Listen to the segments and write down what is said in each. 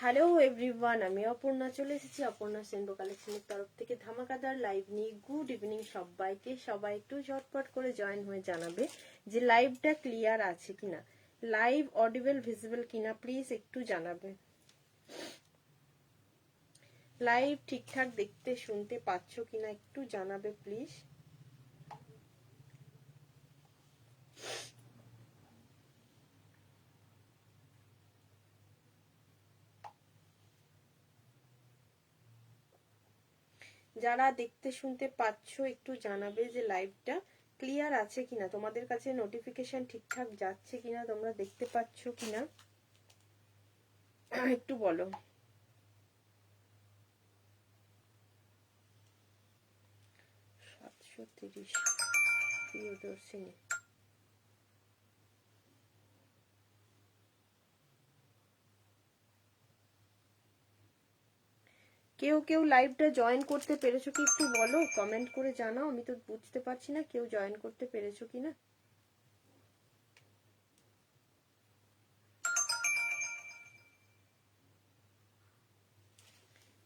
Hello everyone, আমি অপর্ণা চলে এসেছি অপর্ণা সেনবো কালেকশনের তরফ থেকে ধামাকাদার লাইভ নিয়ে। গুড ইভিনিং সবাইকে। সবাই একটু ঝটপট করে জয়েন হয়ে জানাবে যে লাইভটা ক্লিয়ার আছে কিনা, লাইভ অডিবল ভিজিবল কিনা, প্লিজ একটু জানাবে। লাইভ ঠিকঠাক দেখতে শুনতে পাচ্ছ কিনা একটু জানাবে প্লিজ। যারা দেখতে শুনতে পাচ্ছ একটু জানাবে যে লাইভটা ক্লিয়ার আছে কিনা, তোমাদের কাছে নোটিফিকেশন ঠিকঠাক যাচ্ছে কিনা, তোমরা দেখতে পাচ্ছ কিনা একটু বলো। প্রিয়দর্শিনী, কেউ কেউ লাইভটা জয়েন করতে পেরেছো কি একটু বলো, কমেন্ট করে জানাও। আমি তো বুঝতে পারছি না কেউ জয়েন করতে পেরেছো কিনা।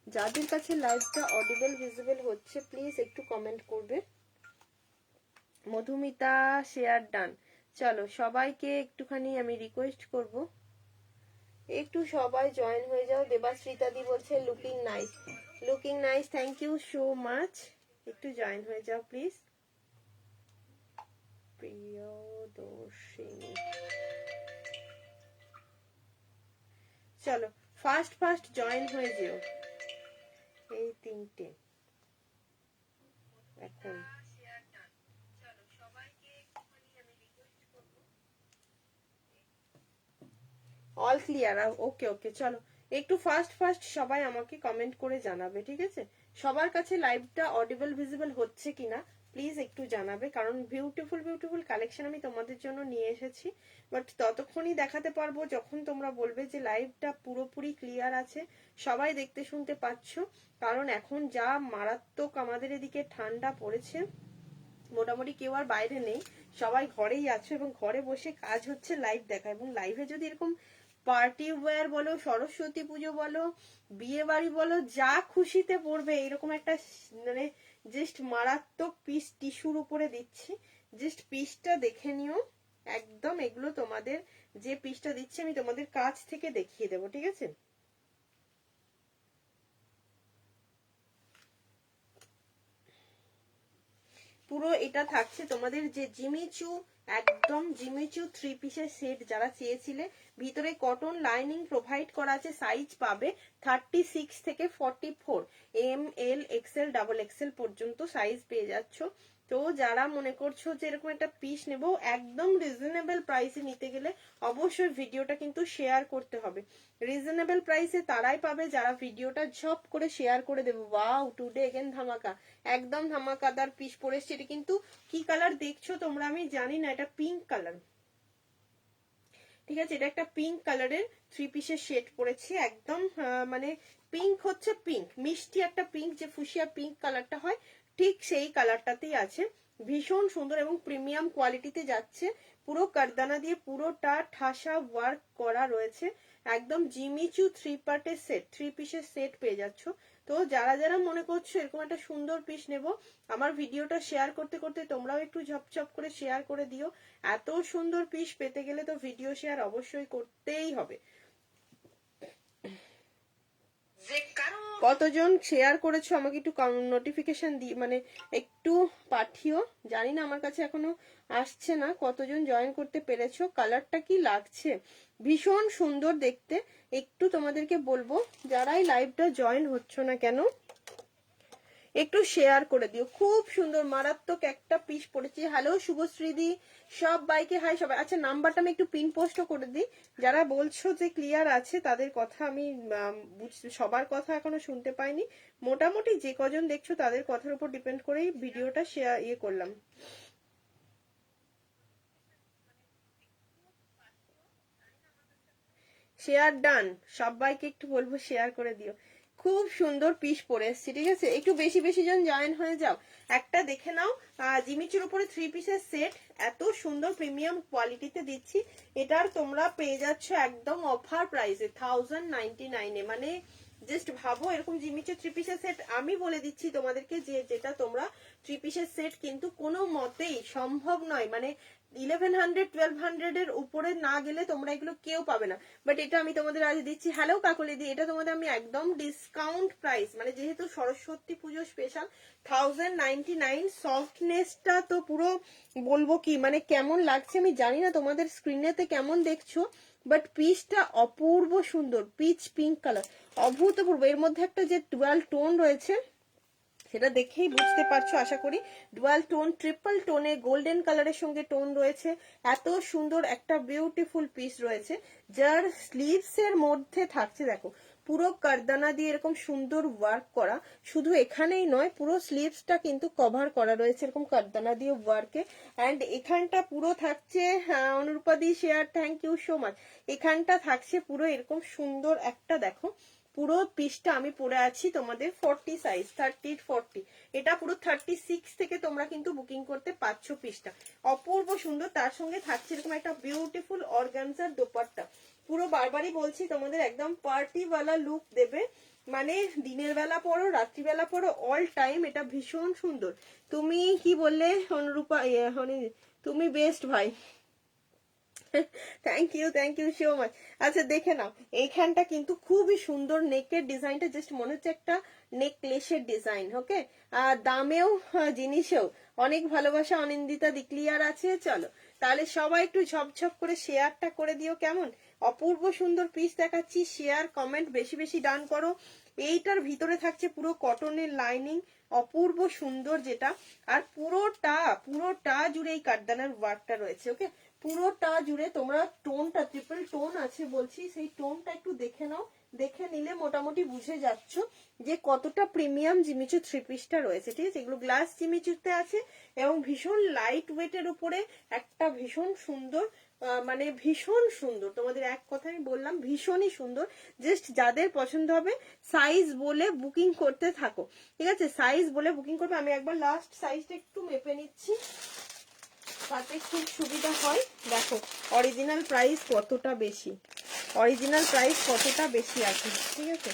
যাদের কাছে লাইভটা অডিবল ভিজিবল হচ্ছে প্লিজ একটু কমেন্ট করবে। Madhumita share done. চলো সবাইকে একটুখানি আমি রিকোয়েস্ট করব, একটু সবাই জয়েন হয়ে যাও। দেবাশ্রিতাদি বলছে looking nice, looking nice, thank you so much. একটু জয়েন হয়ে যাও প্লিজ। প্রিয়দর্শিনী, চলো ফার্স্ট ফার্স্ট জয়েন হয়ে যেও। এই তিনটে এখন অল ক্লিয়ার। ওকে ওকে, চলো একটু ফার্স্ট ফার্স্ট সবাই আমাকে কমেন্ট করে জানাবে, ঠিক আছে? সবার কাছে লাইভটা অডিবল ভিজিবল হচ্ছে কিনা প্লিজ একটু জানাবে, কারণ বিউটিফুল বিউটিফুল কালেকশন আমি তোমাদের জন্য নিয়ে এসেছি। বাট ততক্ষণই দেখাতে পারবো যখন তোমরা বলবে যে লাইভটা পুরোপুরি ক্লিয়ার আছে, সবাই দেখতে শুনতে পাচ্ছ। কারণ এখন যা মারাত্মক আমাদের এদিকে ঠান্ডা পড়েছে, মোটামুটি কেউ আর বাইরে নেই, সবাই ঘরেই আছো এবং ঘরে বসে কাজ হচ্ছে লাইভ দেখা। এবং লাইভে যদি এরকম পার্টি ওয়্যার বলো, সরস্বতী পুজো বলো, বিয়ে বাড়ি বলো, যা খুশিতে পড়বে এরকম একটা মানে জাস্ট মারাত্মক পিস টিস্যুর উপরে দিচ্ছি। জাস্ট পিসটা দেখে নিও একদম। এগুলো তোমাদের যে পিসটা দিচ্ছি আমি তোমাদের কাছ থেকে দেখিয়ে দেবো, ঠিক আছে? পুরো এটা থাকছে তোমাদের যে জিমিচু, একদম জিমিচু 3 পিসের সেট যারা চেয়েছিলে, ভিতরে কটন লাইনিং প্রোভাইড করা আছে। সাইজ পাবে 36 থেকে 44, M L XL double XL পর্যন্ত সাইজ পেয়ে যাচ্ছ। তো যারা মনে করছো যে এরকম একটা পিস নেবো একদম রিজনেবল প্রাইসে নিতে গেলে অবশ্যই ভিডিওটা কিন্তু শেয়ার করতে হবে। রিজনেবল প্রাইসে তারাই পাবে যারা ভিডিওটা ঝপ করে শেয়ার করে দেবো। ওয়াও, টুডে এগেন ধামাকা, একদম ধামাকাদার পিস পরেছে। এটা কিন্তু কি কালার দেখছো তোমরা আমি জানি না, এটা পিঙ্ক কালার, ঠিক আছে? এটা একটা পিঙ্ক কালারের 3 পিসের সেট পরেছি, একদম মানে পিঙ্ক হচ্ছে পিঙ্ক, মিষ্টি একটা পিঙ্ক, যে ফুসিয়া পিঙ্ক কালারটা হয় ঠিক সেই কালারটাতেই আছে। ভীষণ সুন্দর এবং প্রিমিয়াম কোয়ালিটিতে যাচ্ছে। পুরো কারদানা দিয়ে পুরোটা ঠাসা ওয়ার্ক করা রয়েছে। একদম জিমিচু 3 পার্টের সেট, 3 পিসের সেট পেয়ে যাচ্ছ। তো যারা যারা মনে করছো এরকম একটা সুন্দর পিস নেব, আমার ভিডিওটা শেয়ার করতে করতে তোমরাও একটু ঝপঝপ করে শেয়ার করে দিও। এত সুন্দর পিস পেতে গেলে তো ভিডিও শেয়ার অবশ্যই করতেই হবে। কতজন শেয়ার করেছো আমাকে একটু নোটিফিকেশন দিয়ে মানে একটু পাঠিও, জানি না আমার কাছে এখনো আসছে না। কতজন জয়েন করতে পেরেছো, কালারটা কি লাগছে, ভীষণ সুন্দর দেখতে। একটু তোমাদেরকে বলবো যারাই লাইভটা জয়েন হচ্ছ না কেন একটু শেয়ার করে দিও। খুব সুন্দর মারাত্মক একটা পিস পড়েছি। হ্যালো শুভশ্রীদি, সব বাইকে হাই সবাই। আচ্ছা নাম্বারটা আমি একটু পিন পোস্ট করে দিই। যারা বলছো যে ক্লিয়ার আছে তাদের কথা আমি সবার কথা এখনো শুনতে পাইনি, মোটামুটি যে কজন দেখছো তাদের কথার উপর ডিপেন্ড করেই ভিডিওটা শেয়ার করলাম। শেয়ার ডান, সবাইকে একটু বলবো শেয়ার করে দিও। খুব সুন্দর পিস পরে এসছি, ঠিক আছে? একটু বেশি বেশি জন জয়েন হয়ে যাও, একটা দেখে নাও। জিমিচুর উপরে 3 পিসের সেট এত সুন্দর প্রিমিয়াম কোয়ালিটিতে দিচ্ছি, এটার তোমরা পেয়ে যাচ্ছ একদম অফার প্রাইসে 1099 এ। মানে জাস্ট ভাবো, এরকম জিমিচুর 3 পিসের সেট আমি বলে দিচ্ছি তোমাদেরকে যে যেটা তোমরা 3 পিসের সেট কিন্তু কোনো মতেই সম্ভব নয়, মানে 1100 1200 এর উপরে না গেলে তোমরা এগুলো কেউ পাবে না। বাট এটা আমি তোমাদের আজ দিচ্ছি, হ্যালো কাকলি দি, এটা তোমাদের আমি একদম ডিসকাউন্ট প্রাইস, মানে যেহেতু সরস্বতী পুজো স্পেশাল 1099। সফটনেসটা তো পুরো বলবো কি, মানে কেমন লাগছে আমি জানি না তোমাদের স্ক্রিনেতে কেমন দেখছো, বাট পিসটা অপূর্ব সুন্দর, পিচ পিঙ্ক কালার, অভূতপূর্ব। এর মধ্যে একটা যে ডুয়াল টোন রয়েছে সেটা দেখেই বুঝতে পারছো আশা করি, ডুয়াল টোন, ট্রিপল টোনে গোল্ডেন কালারের সঙ্গে টোন রয়েছে। এত সুন্দর একটা বিউটিফুল পিস রয়েছে, যার স্লিভস এর মধ্যে থাকছে দেখো পুরো কারদানা দিয়ে এরকম সুন্দর ওয়ার্ক করা। শুধু এখানেই নয়, পুরো স্লিভসটা কিন্তু কভার করা রয়েছে এরকম কারদানা দিয়ে ওয়ার্কে। অ্যান্ড এখানটা পুরো থাকছে, অনুরূপাদি share, thank you so much. এখানটা থাকছে পুরো এরকম সুন্দর একটা, দেখো পুরো পিসটা আমি পরে আছি তোমাদের 40 সাইজ, 30-40। এটা পুরো 36 থেকে তোমরা কিন্তু বুকিং করতে পারছো পিসটা, অপূর্ব সুন্দর। তার সঙ্গে থাকছে এরকম একটা বিউটিফুল অর্গানজার দোপাট্টা। পুরো বারবারই বলছি তোমাদের একদম পার্টিওয়ালা লুক দেবে, মানে দিনের বেলা পরো রাত্রিবেলা পরো অল টাইম এটা ভীষণ সুন্দর। তুমি কি বললে অনুরূপা, তুমি বেস্ট ভাই, থ্যাংক ইউ সো মাচ। আচ্ছা দেখে নাও, এইখানটা কিন্তু খুবই সুন্দর, নেকের ডিজাইনটা জাস্ট মনে হচ্ছে একটা নেকলেসের ডিজাইন। ওকে, আর দামেও জিনিসেও অনেক ভালোবাসা। অনিন্দিতা দি ক্লিয়ার আছে? চলো তাহলে সবাই একটু ঝপঝপ করে শেয়ারটা করে দিও, কেমন অপূর্ব সুন্দর পিস দেখাচ্ছি। শেয়ার কমেন্ট বেশি বেশি ডান করো। এইটার ভিতরে থাকছে পুরো কটনের লাইনিং, অপূর্ব সুন্দর যেটা, আর পুরোটা জুড়ে এই কাঠদানার ওয়ার্কটা রয়েছে। ওকে, পুরোটা জুড়ে তোমরা টোনটা, ট্রিপল টোন আছে বলছি, সেই টোনটা একটু দেখে নাও। দেখে নিলে মোটামুটি বুঝে যাচ্ছ যে কতটা প্রিমিয়াম জিমিচু 3 পিসটা রয়েছে, ঠিক আছে? এগুলো গ্লাস জিমিচুতে আছে এবং ভীষণ লাইট ওয়েটের উপরে একটা ভীষণ সুন্দর, মানে ভীষণ সুন্দর, তোমাদের এক কথাই বললাম ভীষণই সুন্দর। জাস্ট যাদের পছন্দ হবে সাইজ বলে বুকিং করতে থাকো, ঠিক আছে? সাইজ বলে বুকিং করবে। আমি একবার লাস্ট সাইজটা একটু মেপে নিচ্ছি তাতে খুব সুবিধা হয়। দেখো অরিজিনাল প্রাইস কতটা বেশি, অরিজিনাল প্রাইস কতটা বেশি আছে, ঠিক আছে?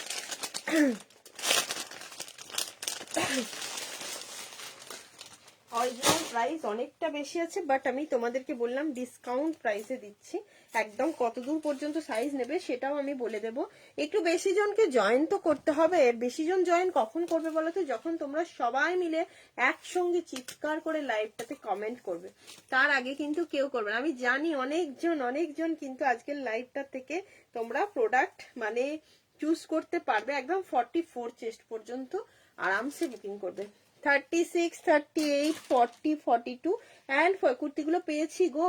অরিজিনাল প্রাইস অনেকটা বেশি আছে, বাট আমি তোমাদেরকে বললাম ডিসকাউন্ট প্রাইসে দিচ্ছি। একদম কতদূর পর্যন্ত সাইজ নেবে সেটাও আমি বলে দেব। একটু বেশি জনকে জয়েন তো করতে হবে। বেশি জন জয়েন কখন করবে বলো তো? যখন তোমরা সবাই মিলে একসঙ্গে চিৎকার করে লাইভটাতে কমেন্ট করবে, তার আগে কিন্তু কেউ করবে না। আমি জানি অনেকজন কিন্তু আজকের লাইভটা থেকে তোমরা প্রোডাক্ট মানে চুজ করতে পারবে। একদম 44 চেস্ট পর্যন্ত আরামসে বুকিং করবে। 36, 38, 40, 42 অ্যান্ড কুর্তিগুলো পেয়েছি গো।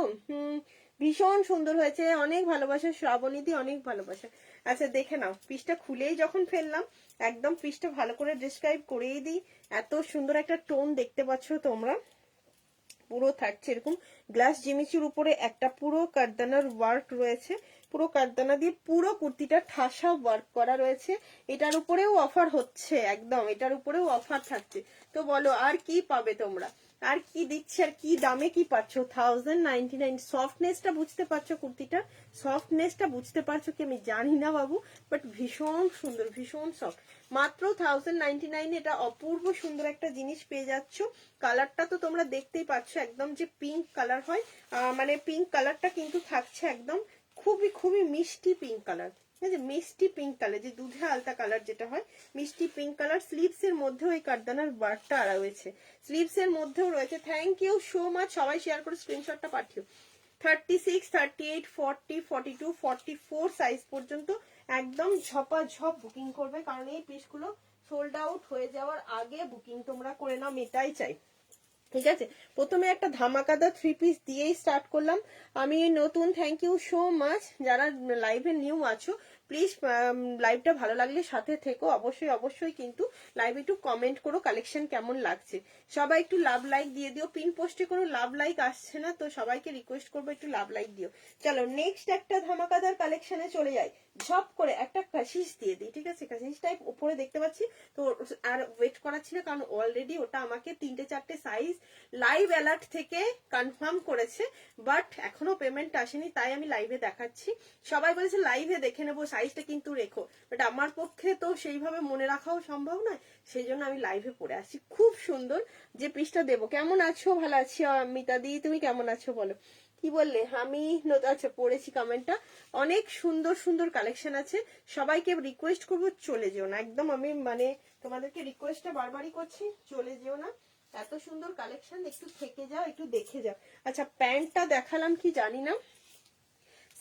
ভীষণ সুন্দর হয়েছে, অনেক ভালোবাসা শ্রাবণীদি, অনেক ভালোবাসা। আচ্ছা দেখে নাও, পিসটা খুলেই যখন ফেললাম একদম পিসটা ভালো করে ডেসক্রাইব করেই দিই। এত সুন্দর একটা টোন দেখতে পাচ্ছ তোমরা, পুরো থাকছে এরকম গ্লাস জিমিচুর উপরে একটা পুরো কারদানার ওয়ার্ক রয়েছে, পুরো কারদানা দিয়ে পুরো কুর্তিটা ঠাসা ওয়ার্ক করা রয়েছে। এটার উপরেও অফার হচ্ছে, একদম এটার উপরেও অফার থাকছে। তো বলো আর কি পাবে তোমরা, আর কি দিচ্ছে, আর কি দামে কি পাচ্ছ? 1099। সফটনেসটা বুঝতে পারছো কুর্তিটা, সফটনেসটা বুঝতে পারছো কি আমি জানি না বাবু, বাট ভীষণ সুন্দর, ভীষণ সফট। মাত্র 1099। এটা অপূর্ব সুন্দর একটা জিনিস পেয়ে যাচ্ছ। কালারটা তো তোমরা দেখতেই পাচ্ছ, একদম যে পিঙ্ক কালার হয়, মানে পিঙ্ক কালারটা কিন্তু থাকছে একদম খুবই মিষ্টি পিঙ্ক কালার, ঠিক আছে? মিষ্টি পিঙ্ক কালার, যে দুধে আলতা কালার যেটা হয়, মিষ্টি পিঙ্ক কালার। স্লিভস এর মধ্যেও এই কারদানার ওয়ার্কটা রয়েছে, স্লিভস এর মধ্যেও রয়েছে। থ্যাংক ইউ সো মাচ, সবাই শেয়ার করে স্ক্রিনশটটা পাঠিও। 36, 38, 40, 42, 44 সাইজ পর্যন্ত একদম ঝপাঝপ বুকিং করবে, কারণ এই পিসগুলো সোল্ড আউট হয়ে যাওয়ার আগে বুকিং তোমরা করে নাও, এটাই চাই, ঠিক আছে? প্রথমে একটা ধামাকাদার 3 পিস দিয়েই স্টার্ট করলাম। আমি নতুন, থ্যাংক ইউ সো মাচ। যারা লাইভে নিউ আছো প্লিজ লাইভটা ভালো লাগলে সাথে থেকো, অবশ্যই কিন্তু লাইভ একটু কমেন্ট করো কালেকশন কেমন লাগছে। সবাই একটু লাভ লাইক দিয়ে দিও, পিন পোস্টে কোনো লাভ লাইক আসছে না, তো সবাইকে রিকোয়েস্ট করবো একটু লাভ লাইক দিও। চলো নেক্সট একটা ধামাকাদার কালেকশনে চলে যাই। ঝপ করে একটা কাশিস দিয়ে দিই, ঠিক আছে? কাশিস টাইপ উপরে দেখতে পাচ্ছি তো, আর ওয়েট করাচ্ছি না, কারণ অলরেডি ওটা আমাকে 3-4টে সাইজ লাইভ অ্যালার্ট থেকে কনফার্ম করেছে, বাট এখনো পেমেন্ট আসেনি, তাই আমি লাইভে দেখাচ্ছি। সবাই বলেছে লাইভে দেখে নেবো, সাইজটা কিন্তু রেখো, বাট আমার পক্ষে তো সেইভাবে মনে রাখাও সম্ভব নয়, সেই জন্য আমি লাইভে পরে আসছি। খুব সুন্দর যে পিসটা দেবো। কেমন আছো? ভালো আছি মিতাদি, তুমি কেমন আছো বলো? কি বললে? আমি আচ্ছা পড়েছি কমেন্টটা। অনেক সুন্দর সুন্দর কালেকশন আছে, সবাইকে রিকোয়েস্ট করবো চলে যেও না একদম, আমি মানে তোমাদেরকে রিকোয়েস্টটা বারবারই করছি, চলে যেও না, এত সুন্দর কালেকশন, একটু থেকে যাও, একটু দেখে যাও। আচ্ছা প্যান্টটা দেখালাম কি জানি না,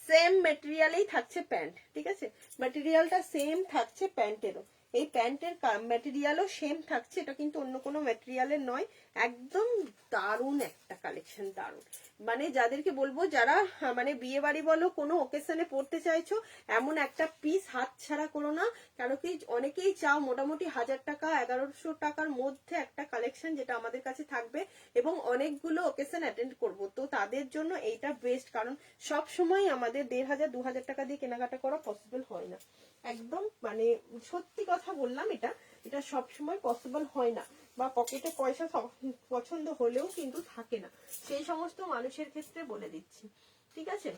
সেম মেটেরিয়ালেই থাকছে প্যান্ট, ঠিক আছে? মেটেরিয়ালটা সেম থাকছে প্যান্টেরও, এই প্যান্টের ম্যাটেরিয়ালও সেম থাকছে, এটা কিন্তু অন্য কোনো ম্যাটেরিয়ালের নয়। একদম দারুণ একটা কালেকশন, দারুণ, মানে যাদেরকে বলবো যারা মানে বিয়ে বাড়ি বলো কোনো ওকেশনে পড়তে চাইছো, এমন একটা পিস হাত ছাড়া করো না, কেন কি অনেকেই চাও মোটামুটি 1000 টাকা 1100 টাকার মধ্যে একটা কালেকশন যেটা আমাদের কাছে থাকবে এবং অনেকগুলো ওকেশন অ্যাটেন্ড করবো, তো তাদের জন্য এইটা বেস্ট, কারণ সব সময় আমাদের 1500-2000 টাকা দিয়ে কেনাকাটা করা পসিবল হয় না, একদম মানে সত্যি কথা বললাম, এটা সব সময় পসিবল হয় না, বা পকেটে পয়সা পছন্দ হলেও কিন্তু থাকে না, সেই সমস্ত মানুষের ক্ষেত্রে বলে দিচ্ছি, ঠিক আছে?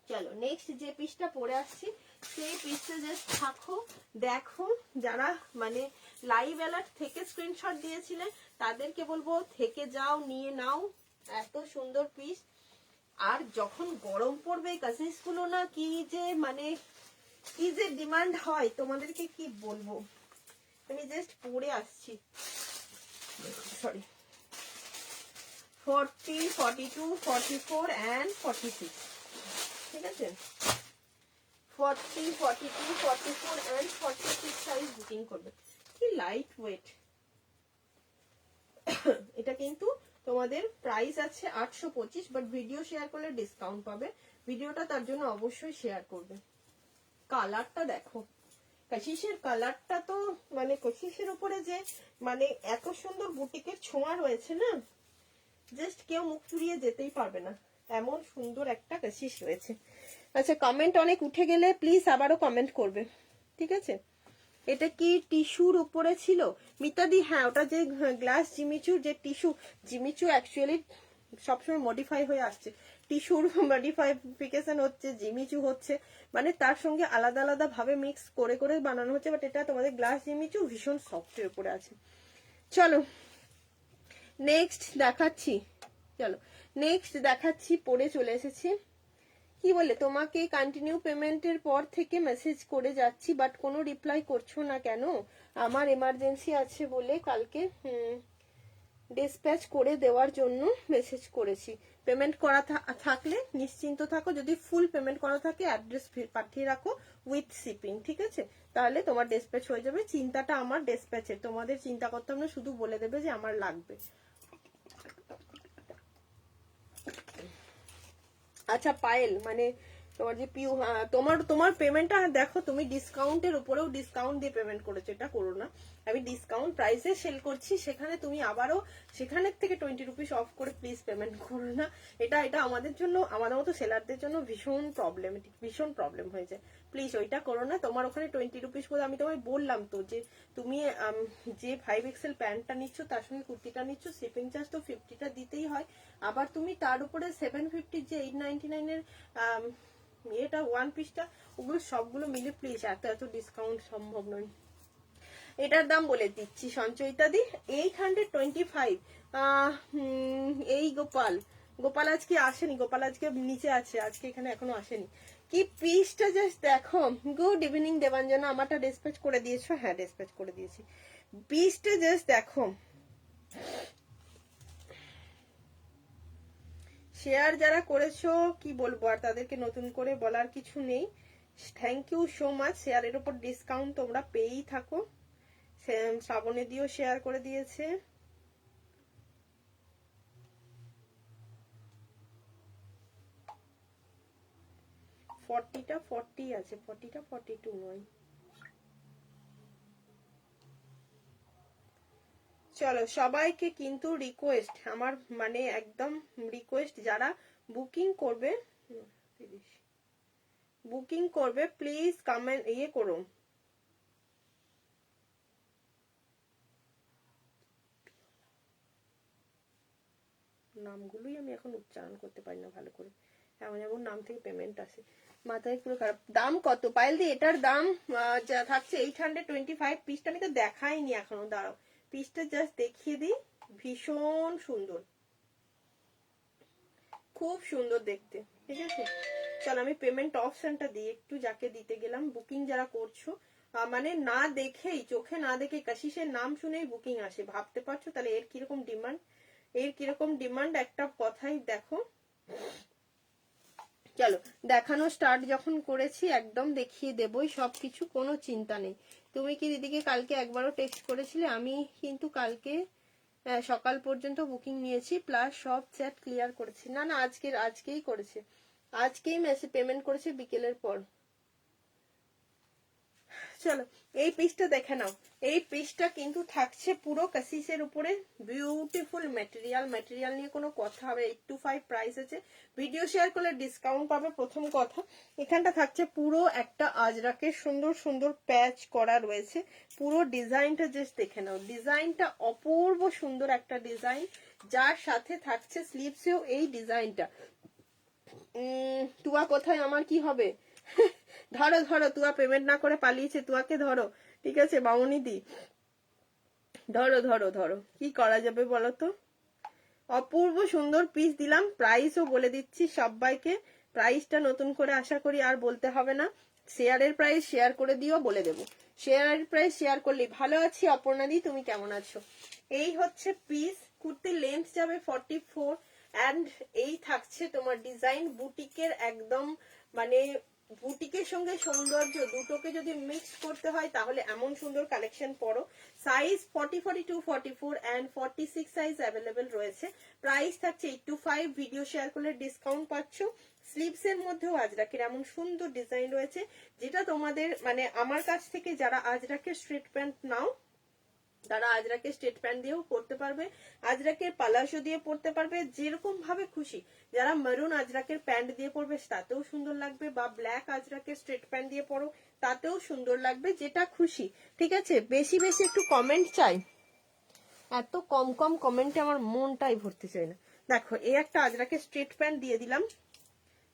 চলো নেক্সট যে পিসটা পরে আসছি, সেই পিসটা জাস্ট থাকো, দেখো, যারা মানে লাইভ অ্যালার্ট থেকে স্ক্রিনশট দিয়েছিলেন তাদেরকে বলবো থেকে যাও, নিয়ে নাও, এত সুন্দর পিস। আর যখন গরম পড়বে কাসিস গুলো না কি যে মানে কি যে ডিমান্ড হয় তোমাদেরকে কি বলবো, আমি জাস্ট পরে আসছি, সরি, 40, 42, 44 and 46, ঠিক আছে? 40, 42, 44 and 46 সাইজ বুকিং করবে। কি লাইট ওয়েট, এটা কিন্তু তোমাদের প্রাইস আছে 825, বাট ভিডিও শেয়ার করলে ডিসকাউন্ট পাবে, ভিডিওটা তার জন্য অবশ্যই শেয়ার করবে। কালারটা দেখো, কশিসের কালারটা তো মানে কশিসের উপরে যে মানে এত সুন্দর বুটিকের ছোঁয়া রয়েছে না, জাস্ট কেউ মুখ ফিরিয়ে যেতেই পারবে না, এমন সুন্দর একটা কশিস রয়েছে। আচ্ছা কমেন্ট অনেক উঠে গেলে প্লিজ আবারও কমেন্ট করবে, ঠিক আছে? এটা কি টিস্যুর উপরে ছিল মিতাদি? হ্যাঁ ওটা যে গ্লাস জিমিচুর যে টিস্যু, জিমিচু অ্যাকচুয়ালি সবসময় মডিফাই হয়ে আসছে, টিস্যুর মডিফাইফিকেশন হচ্ছে, জিমিচু হচ্ছে, মানে তার সঙ্গে আলাদা আলাদা ভাবে মিক্স করে করে বানানো হচ্ছে, বাট এটা তোমাদের গ্লাস জিমিচু ভীষণ সফটের উপরে আছে। চলো নেক্সট দেখাচ্ছি, চলো নেক্সট দেখাচ্ছি, পরে চলে এসেছি। কি বলে তোমাকে কন্টিনিউ পেমেন্টের পর থেকে মেসেজ করে যাচ্ছি, বাট কোনো রিপ্লাই করছো না কেন? আমার এমার্জেন্সি আছে বলে কালকে ডিসপ্যাচ করে দেওয়ার জন্য মেসেজ করেছি। পেমেন্ট করা থাকলে নিশ্চিন্ত থাকো, যদি ফুল পেমেন্ট করা থাকে অ্যাড্রেস পাঠিয়ে রাখো উইথ শিপিং, ঠিক আছে? তাহলে তোমার ডিসপ্যাচ হয়ে যাবে। চিন্তাটা আমার ডিসপ্যাচের, তোমাদের চিন্তা করতে হবে না, শুধু বলে দেবে যে আমার লাগবে। আচ্ছা পায়েল, মানে তোমার যে পিউ, তোমার পেমেন্টটা দেখো, তুমি ডিসকাউন্টের উপরেও ডিসকাউন্ট দিয়ে পেমেন্ট করেছো, এটা করো না। আমি ডিসকাউন্ট প্রাইসে সেল করছি, সেখানে তুমি আবারও সেখানের থেকে 20 রুপিস অফ করে প্লিজ পেমেন্ট করো না, এটা আমাদের জন্য, আমাদের মতো সেলারদের জন্য ভীষণ প্রবলেমেটিক, ভীষণ প্রবলেম হয়ে যায়, প্লিজ ওইটা করো না। তোমার ওখানে 20 রুপিস করে আমি তোমায় বললাম তো যে তুমি যে 5 এক্সেল প্যান্টটা নিচ্ছ তার সঙ্গে কুর্তিটা নিচ্ছ, শিপিং চার্জ তো 50টা দিতেই হয়, আবার তুমি তার উপরে 750 যে 899 এর এটা ওয়ান পিসটা, ওগুলো সবগুলো মিলে প্লিজ এত এত ডিসকাউন্ট সম্ভব নয়। এটার দাম বলে দিচ্ছি সঞ্চয়িতা দি, 825। এই গোপাল আজকে আসেনি, গোপাল আজকে নিচে আছে, আজকে এখানে এখনো আসেনি। কি পিসটা জাস্ট দেখো। গুড ইভিনিং দেবাঞ্জনা, আমারটা ডিসপ্যাচ করে দিয়েছো? হ্যাঁ ডিসপ্যাচ করে দিয়েছি। পিসটা জাস্ট দেখো, শেয়ার যারা করেছো কি বলবো আর, তাদেরকে নতুন করে বলার কিছু নেই, থ্যাংক ইউ সো মাচ। শেয়ারের উপর ডিসকাউন্ট তোমরা পেয়েই থাকো, শ্রাবণী দিও শেয়ার করে দিয়েছে। ফর্টিটা 40 আছে, 40টা 42 নয়। চলো সবাইকে কিন্তু রিকোয়েস্ট, আমার মানে একদম রিকোয়েস্ট, যারা বুকিং করবে বুকিং করবে প্লিজ কমেন্ট ইয়ে করো। নামগুলোই আমি এখন উচ্চারণ করতে পারি না ভালো করে, এমন এমন নাম থেকে পেমেন্ট আসে, মাথায় পুরো খারাপ। দাম কত পায়েল দি? এটার দাম যা থাকছে 825। পিসটা আমি তো দেখাইনি এখনো, দাঁড়াও পিসটা জাস্ট দেখিয়ে দিই। ভীষণ সুন্দর, খুব সুন্দর দেখতে, ঠিক আছে। চলো আমি পেমেন্ট অপশনটা দিই একটু, যাকে দিতে গেলাম। বুকিং যারা করছো মানে না দেখেই, চোখে না দেখে কাশিসের নাম শুনেই বুকিং আসে, ভাবতে পারছো তাহলে এর কিরকম ডিমান্ড, এর কিরকম ডিমান্ড একটা কথাই দেখো। চলো দেখানো স্টার্ট যখন করেছি একদম দেখিয়ে দেবই সবকিছু, কোনো চিন্তা নেই। তুমি কি দিদিকে কালকে একবারও টেক্সট করেছিলে? আমি কিন্তু কালকে সকাল পর্যন্ত বুকিং নিয়েছি, প্লাস সব চ্যাট ক্লিয়ার করেছি। না না আজকেই করেছে, আজকেই মেসেজ পেমেন্ট করেছে বিকেলের পর। চলো এই পিসটা দেখে নাও। এই পিসটা কিন্তু থাকছে পুরো কাসিসের উপরে, বিউটিফুল ম্যাটেরিয়াল, ম্যাটেরিয়াল নিয়ে কোনো কথা হবে। 825 প্রাইস আছে, ভিডিও শেয়ার করলে ডিসকাউন্ট পাবে প্রথম কথা। এখানটা থাকছে পুরো একটা আজরাকের সুন্দর সুন্দর প্যাচ করা রয়েছে, পুরো ডিজাইনটা জাস্ট দেখে নাও, ডিজাইনটা অপূর্ব সুন্দর একটা ডিজাইন, যার সাথে থাকছে স্লিভসেও এই ডিজাইনটা। তুয়া কোথায়, আমার কি হবে? ধরো ধরো, তুয়া পেমেন্ট না করে পালিয়েছে, তুয়াকে ধরো, ঠিক আছে মামনি দি, ধরো ধরো ধরো, কি করা যাবে বলো তো। অপূর্ব সুন্দর পিস দিলাম, প্রাইসও বলে দিচ্ছি সবাইকে। প্রাইসটা নতুন করে আশা করি আর বলতে হবে না, শেয়ারের প্রাইস শেয়ার করে দিও, বলে দেবো শেয়ারের প্রাইস শেয়ার করলেই। ভালো আছি অপর্ণা দি, তুমি কেমন আছো? এই হচ্ছে পিস, কুর্তির লেন্থ যাবে 44 অ্যান্ড এই থাকছে তোমার ডিজাইন বুটিকের, একদম মানে বুটিকের সঙ্গে সৌন্দর্য দুটোকে যদি মিক্স করতে হয় তাহলে এমন সুন্দর কালেকশন পরো। সাইজ 40, 42, 44 অ্যান্ড 46 সাইজ অ্যাভেলেবেল রয়েছে। প্রাইস থাকছে 825, ভিডিও শেয়ার করলে ডিসকাউন্ট পাচ্ছ। স্লিভস এর মধ্যেও আজরাকের এমন সুন্দর ডিজাইন রয়েছে, যেটা তোমাদের মানে আমার কাছ থেকে যারা আজরাকের স্ট্রেট প্যান্ট নাও তারা আজরাকে স্ট্রেট প্যান্ট দিয়েও পরতে পারবে, আজরাকের পালাশো দিয়ে পরতে পারবে, যেরকম ভাবে খুশি। যারা মেরুন আজরাকের প্যান্ট দিয়ে পরবে তাতেও সুন্দর লাগবে, বা ব্ল্যাক আজরাকের স্ট্রেট প্যান্ট দিয়ে পরো তাতেও সুন্দর লাগবে, যেটা খুশি, ঠিক আছে। বেশি বেশি একটু কমেন্ট চাই, এত কম কম কমেন্টে আমার মনটাই ভরতে চাই না। দেখো এই একটা আজরাকের স্ট্রেট প্যান্ট দিয়ে দিলাম,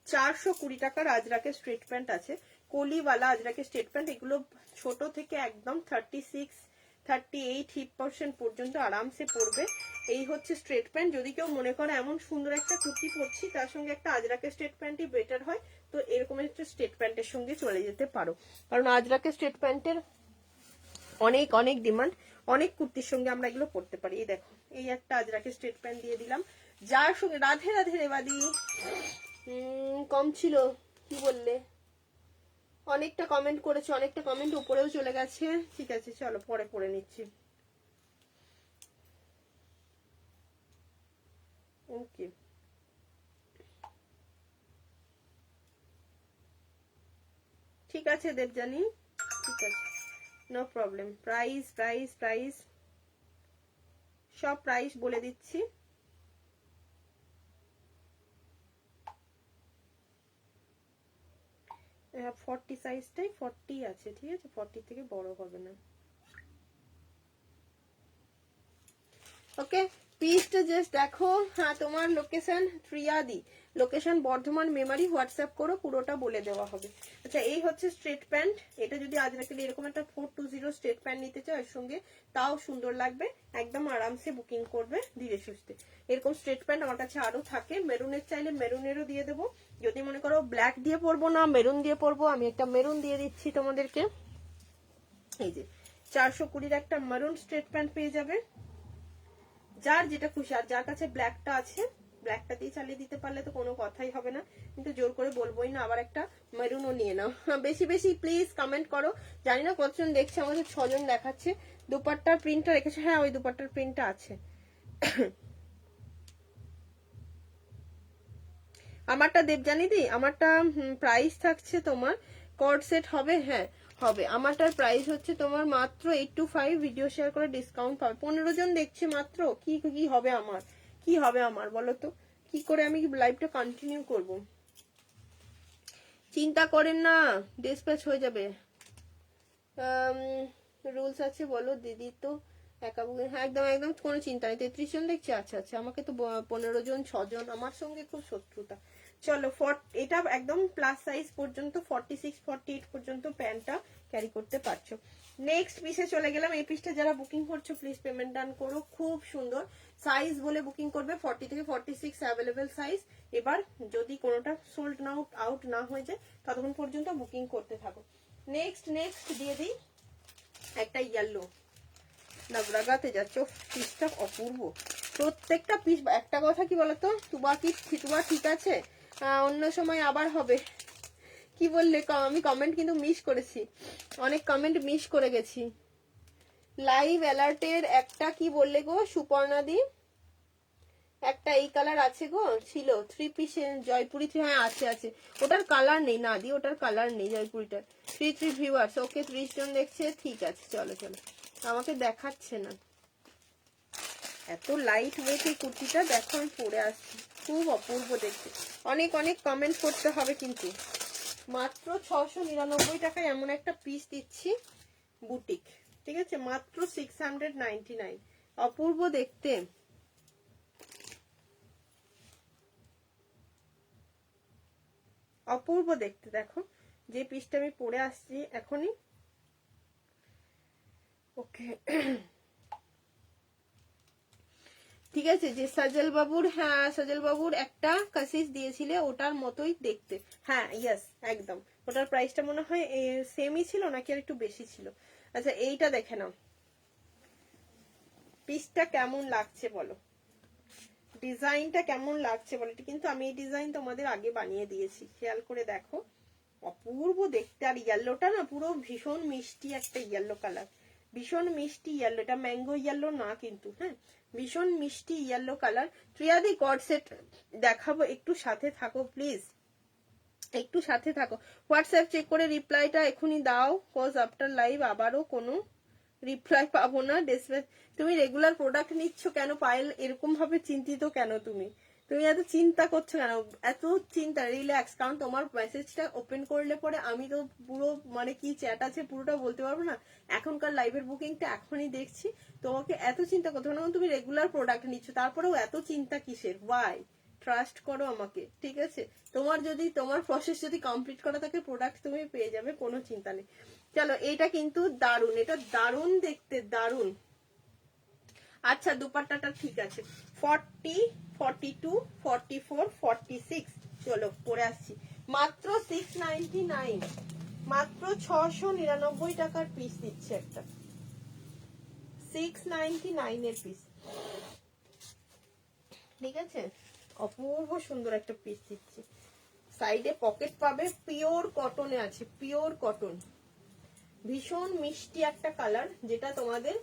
420 টাকার আজরাকের স্ট্রেট প্যান্ট আছে, কলিওয়ালা আজরাকের স্ট্রেট প্যান্ট। এগুলো ছোট থেকে একদম 36, 38 হিপ পোর্শন পর্যন্ত আরামসে পরবে। এই হচ্ছে স্ট্রেট প্যান্ট। যদি কেউ মনে করে এমন সুন্দর একটা কুর্তি পরছি তার সঙ্গে একটা আজরাকের স্ট্রেট প্যান্টই বেটার হয়, তো এরকম একটা স্ট্রেট প্যান্টের সঙ্গে চলে যেতে পারো, কারণ আজরাকের স্ট্রেট প্যান্টের অনেক অনেক ডিমান্ড, অনেক কুর্তির সঙ্গে আমরা এগুলো পরতে পারি। এই দেখো এই একটা আজরাকের স্ট্রেট প্যান্ট দিয়ে দিলাম, যার সঙ্গে রাধে রাধে রেবাদি কম ছিল কি বললে, অনেকটা কমেন্ট করেছে, অনেকটা কমেন্ট উপরেও চলে গেছে, ঠিক আছে চলো পরে পড়ে নিচ্ছি। ওকে ঠিক আছে দেবজানি, ঠিক আছে no problem. Price price price সব প্রাইস বলে দিচ্ছি। 40 সাইজটাই 40 আছে, ঠিক আছে, 40 থেকে বড় হবে না। ওকে পিসটা জাস্ট দেখো। হ্যাঁ তোমার লোকেশন প্রিয়াদি, লোকেশন বর্ধমান মেমারি, হোয়াটসঅ্যাপ করো, পুরোটা বলে দেওয়া হবে। আচ্ছা এই হচ্ছে স্ট্রেট প্যান্ট, এটা যদি আজরাকে এরকম একটা 420 স্ট্রেট প্যান্ট নিতে চাও এর সঙ্গে তাও সুন্দর লাগবে, একদম আরামসে বুকিং করবে ধীরে সুস্থে। এরকম স্ট্রেট প্যান্ট আমার কাছে আরো থাকে, মেরুনের চাইলে মেরুনেরও দিয়ে দেবো। যদি মনে করো ব্ল্যাক দিয়ে পরবো না মেরুন দিয়ে পরবো, আমি একটা মেরুন দিয়ে দিচ্ছি তোমাদেরকে। এই যে 420 একটা মেরুন স্ট্রেট প্যান্ট পেয়ে যাবে, যার যেটা খুশি। আর যার কাছে ব্ল্যাকটা আছে ব্ল্যাকটা দিয়ে চালিয়ে দিতে পারলে তো কোনো কথাই হবে না, কিন্তু জোর করে বলবোই না আবার একটা মেরুনও নিয়ে নাও। বেশি বেশি প্লিজ কমেন্ট করো, জানি না কতজন দেখছে, আমাদের 6 জন দেখাচ্ছে। দুপাট্টার প্রিন্টটা রেখেছে, হ্যাঁ ওই দুপাট্টার প্রিন্টটা আছে। আমারটা দেবজানি দি, আমারটা প্রাইস থাকছে তোমার কর্ড সেট হবে, হ্যাঁ হবে। আমারটার প্রাইস হচ্ছে তোমার মাত্র 825, ভিডিও শেয়ার করে ডিসকাউন্ট পাবে। 15 জন দেখছে মাত্র, কি কি হবে আমার, কি হবে আমার বলো তো, কি করে আমি লাইভটা কন্টিনিউ করব। চিন্তা করেন না, ডিসপ্যাচ হয়ে যাবে। রুলস আছে বলো দিদি, তো একা বুকিং? হ্যাঁ একদম একদম, কোনো চিন্তা নেই। 33 জন দেখছি, আচ্ছা আচ্ছা, আমাকে তো 15 জন 6 জন আমার সঙ্গে খুব শত্রুতা। চলো এটা একদম প্লাস সাইজ পর্যন্ত 46 48 পর্যন্ত প্যান্টটা ক্যারি করতে পারছো। নেক্সট পিসে চলে গেলাম। এই পিসটা যারা বুকিং করছো প্লিজ পেমেন্ট ডান করো, খুব সুন্দর সাইজ বলে বুকিং করবে, 40 থেকে 46 অ্যাভেলেবেল সাইজ। এবার যদি কোনোটা সোল্ড আউট না হয়ে যায় ততক্ষণ পর্যন্ত বুকিং করতে থাকো। নেক্সট দিয়ে দিই একটা ইয়েলো, লাগাতে যাচ্ছ, পিসটা অপূর্ব প্রত্যেকটা পিস। একটা কথা কি বলতো, তুবা ঠিক আছে, অন্য সময় আবার হবে। কি বললে? আমি কমেন্ট কিন্তু মিস করেছি, অনেক কমেন্ট মিস করে গেছি। লাইভ অ্যালার্টের একটা কি বললে গো সুপর্ণা দি? একটা এই কালার আছে গো, ছিল 3 পিসে জয়পুরি। হ্যাঁ আছে আছে, ওটার কালার নেই না দি, ওটার কালার নেই জয়পুরিটার। 3 ভিউয়ার্স, ওকে 30 জন দেখছে, ঠিক আছে চলো চলো। আমাকে দেখাচ্ছে না, এত লাইট ওয়েট এই কুর্তিটা, দেখো আমি পরে আসছি, খুব অপূর্ব দেখতে। অনেক অনেক কমেন্ট করতে হবে কিন্তু। মাত্র 699 টাকায় এমন একটা পিস দিচ্ছি, বুটিক, ঠিক আছে, মাত্র 699, অপূর্ব দেখতে। অপূর্ব দেখতে, দেখো যে পিসটা আমি পরে আসছি এখনই। ওকে ঠিক আছে, যে সাজল বাবুর, হ্যাঁ সাজল বাবুর একটা কাসিস দিয়েছিলে ওটার মতোই দেখতে, হ্যাঁ ইয়েস একদম। ওটার প্রাইসটা মনে হয় সেমই ছিল নাকি আর একটু বেশি ছিল। আচ্ছা এইটা দেখে নাও, পিসটা কেমন লাগছে বলো, ডিজাইনটা কেমন লাগছে বলো। এটা কিন্তু আমি এই ডিজাইন তোমাদের আগে বানিয়ে দিয়েছি, খেয়াল করে দেখো, অপূর্ব দেখতে। আর ইয়েলোটা না পুরো ভীষণ মিষ্টি একটা ইয়েলো কালার, ভীষণ মিষ্টি ইয়েলো, এটা ম্যাঙ্গো ইয়েলো না কিন্তু, হ্যাঁ ভীষণ মিষ্টি ইয়েলো কালার। প্রিয়াদি কর্ড সেট দেখাবো, একটু সাথে থাকো প্লিজ, একটু সাথে থাকো। হোয়াটসঅ্যাপ চেক করে রিপ্লাইটা এখনই দাও, কজ আফটার লাইভ আবারও কোনো রিপ্লাই পাবো না। তুমি রেগুলার প্রোডাক্ট নিচ্ছ কেন পায়েল, এরকম ভাবে চিন্তিত কেন তুমি? তুমি এত চিন্তা করছো কেন? এত চিন্তা, রিল্যাক্স, কারণ তোমার মেসেজটা ওপেন করলে পরে আমি তো পুরো মানে কি চ্যাট আছে পুরোটা বলতে পারবো না। এখনকার লাইভের বুকিংটা এখনই দেখছি, তোমাকে এত চিন্তা করতে হবে না, তুমি রেগুলার প্রোডাক্ট নিচ্ছ, তারপরেও এত চিন্তা কিসের? ওয়াই? ট্রাস্ট করো আমাকে, ঠিক আছে? তোমার যদি তোমার প্রসেস যদি কমপ্লিট করা থাকে প্রোডাক্ট তুমি পেয়ে যাবে, কোনো চিন্তা নেই। চলো এটা কিন্তু দারুন, এটা দারুন দেখতে, দারুন। আচ্ছা দুপাট্টাটা ঠিক আছে, 40 42 44 46, চলো পরে আসছি। মাত্র 699, মাত্র 699 টাকার পিস দিচ্ছে একটা, 699 এর পিস, ঠিক আছে? অপূর্ব সুন্দর একটা পিস দিচ্ছি। সাইডে পকেট পাবে, পিওর কটনে আছে, পিওর কটন, ভীষণ মিষ্টি একটা কালার, যেটা তোমাদের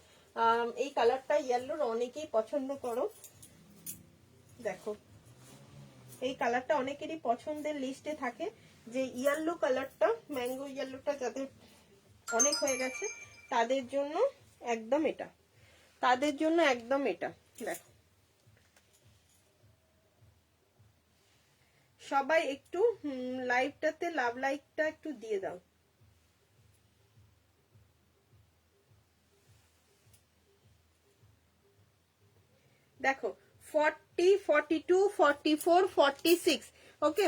এই কালারটা ইয়েলোর অনেকেই পছন্দ করো। দেখো এই কালারটা অনেকেরই পছন্দের লিস্টে থাকে, যে ইয়েলো কালারটা, ম্যাঙ্গো ইয়েলোটা যাদের অনেক হয়ে গেছে তাদের জন্য একদম এটা, তাদের জন্য একদম এটা। দেখো সবাই একটু লাইভটাতে লাভ লাইকটা একটু দিয়ে দাও। দেখো 40 42 44 46, ওকে।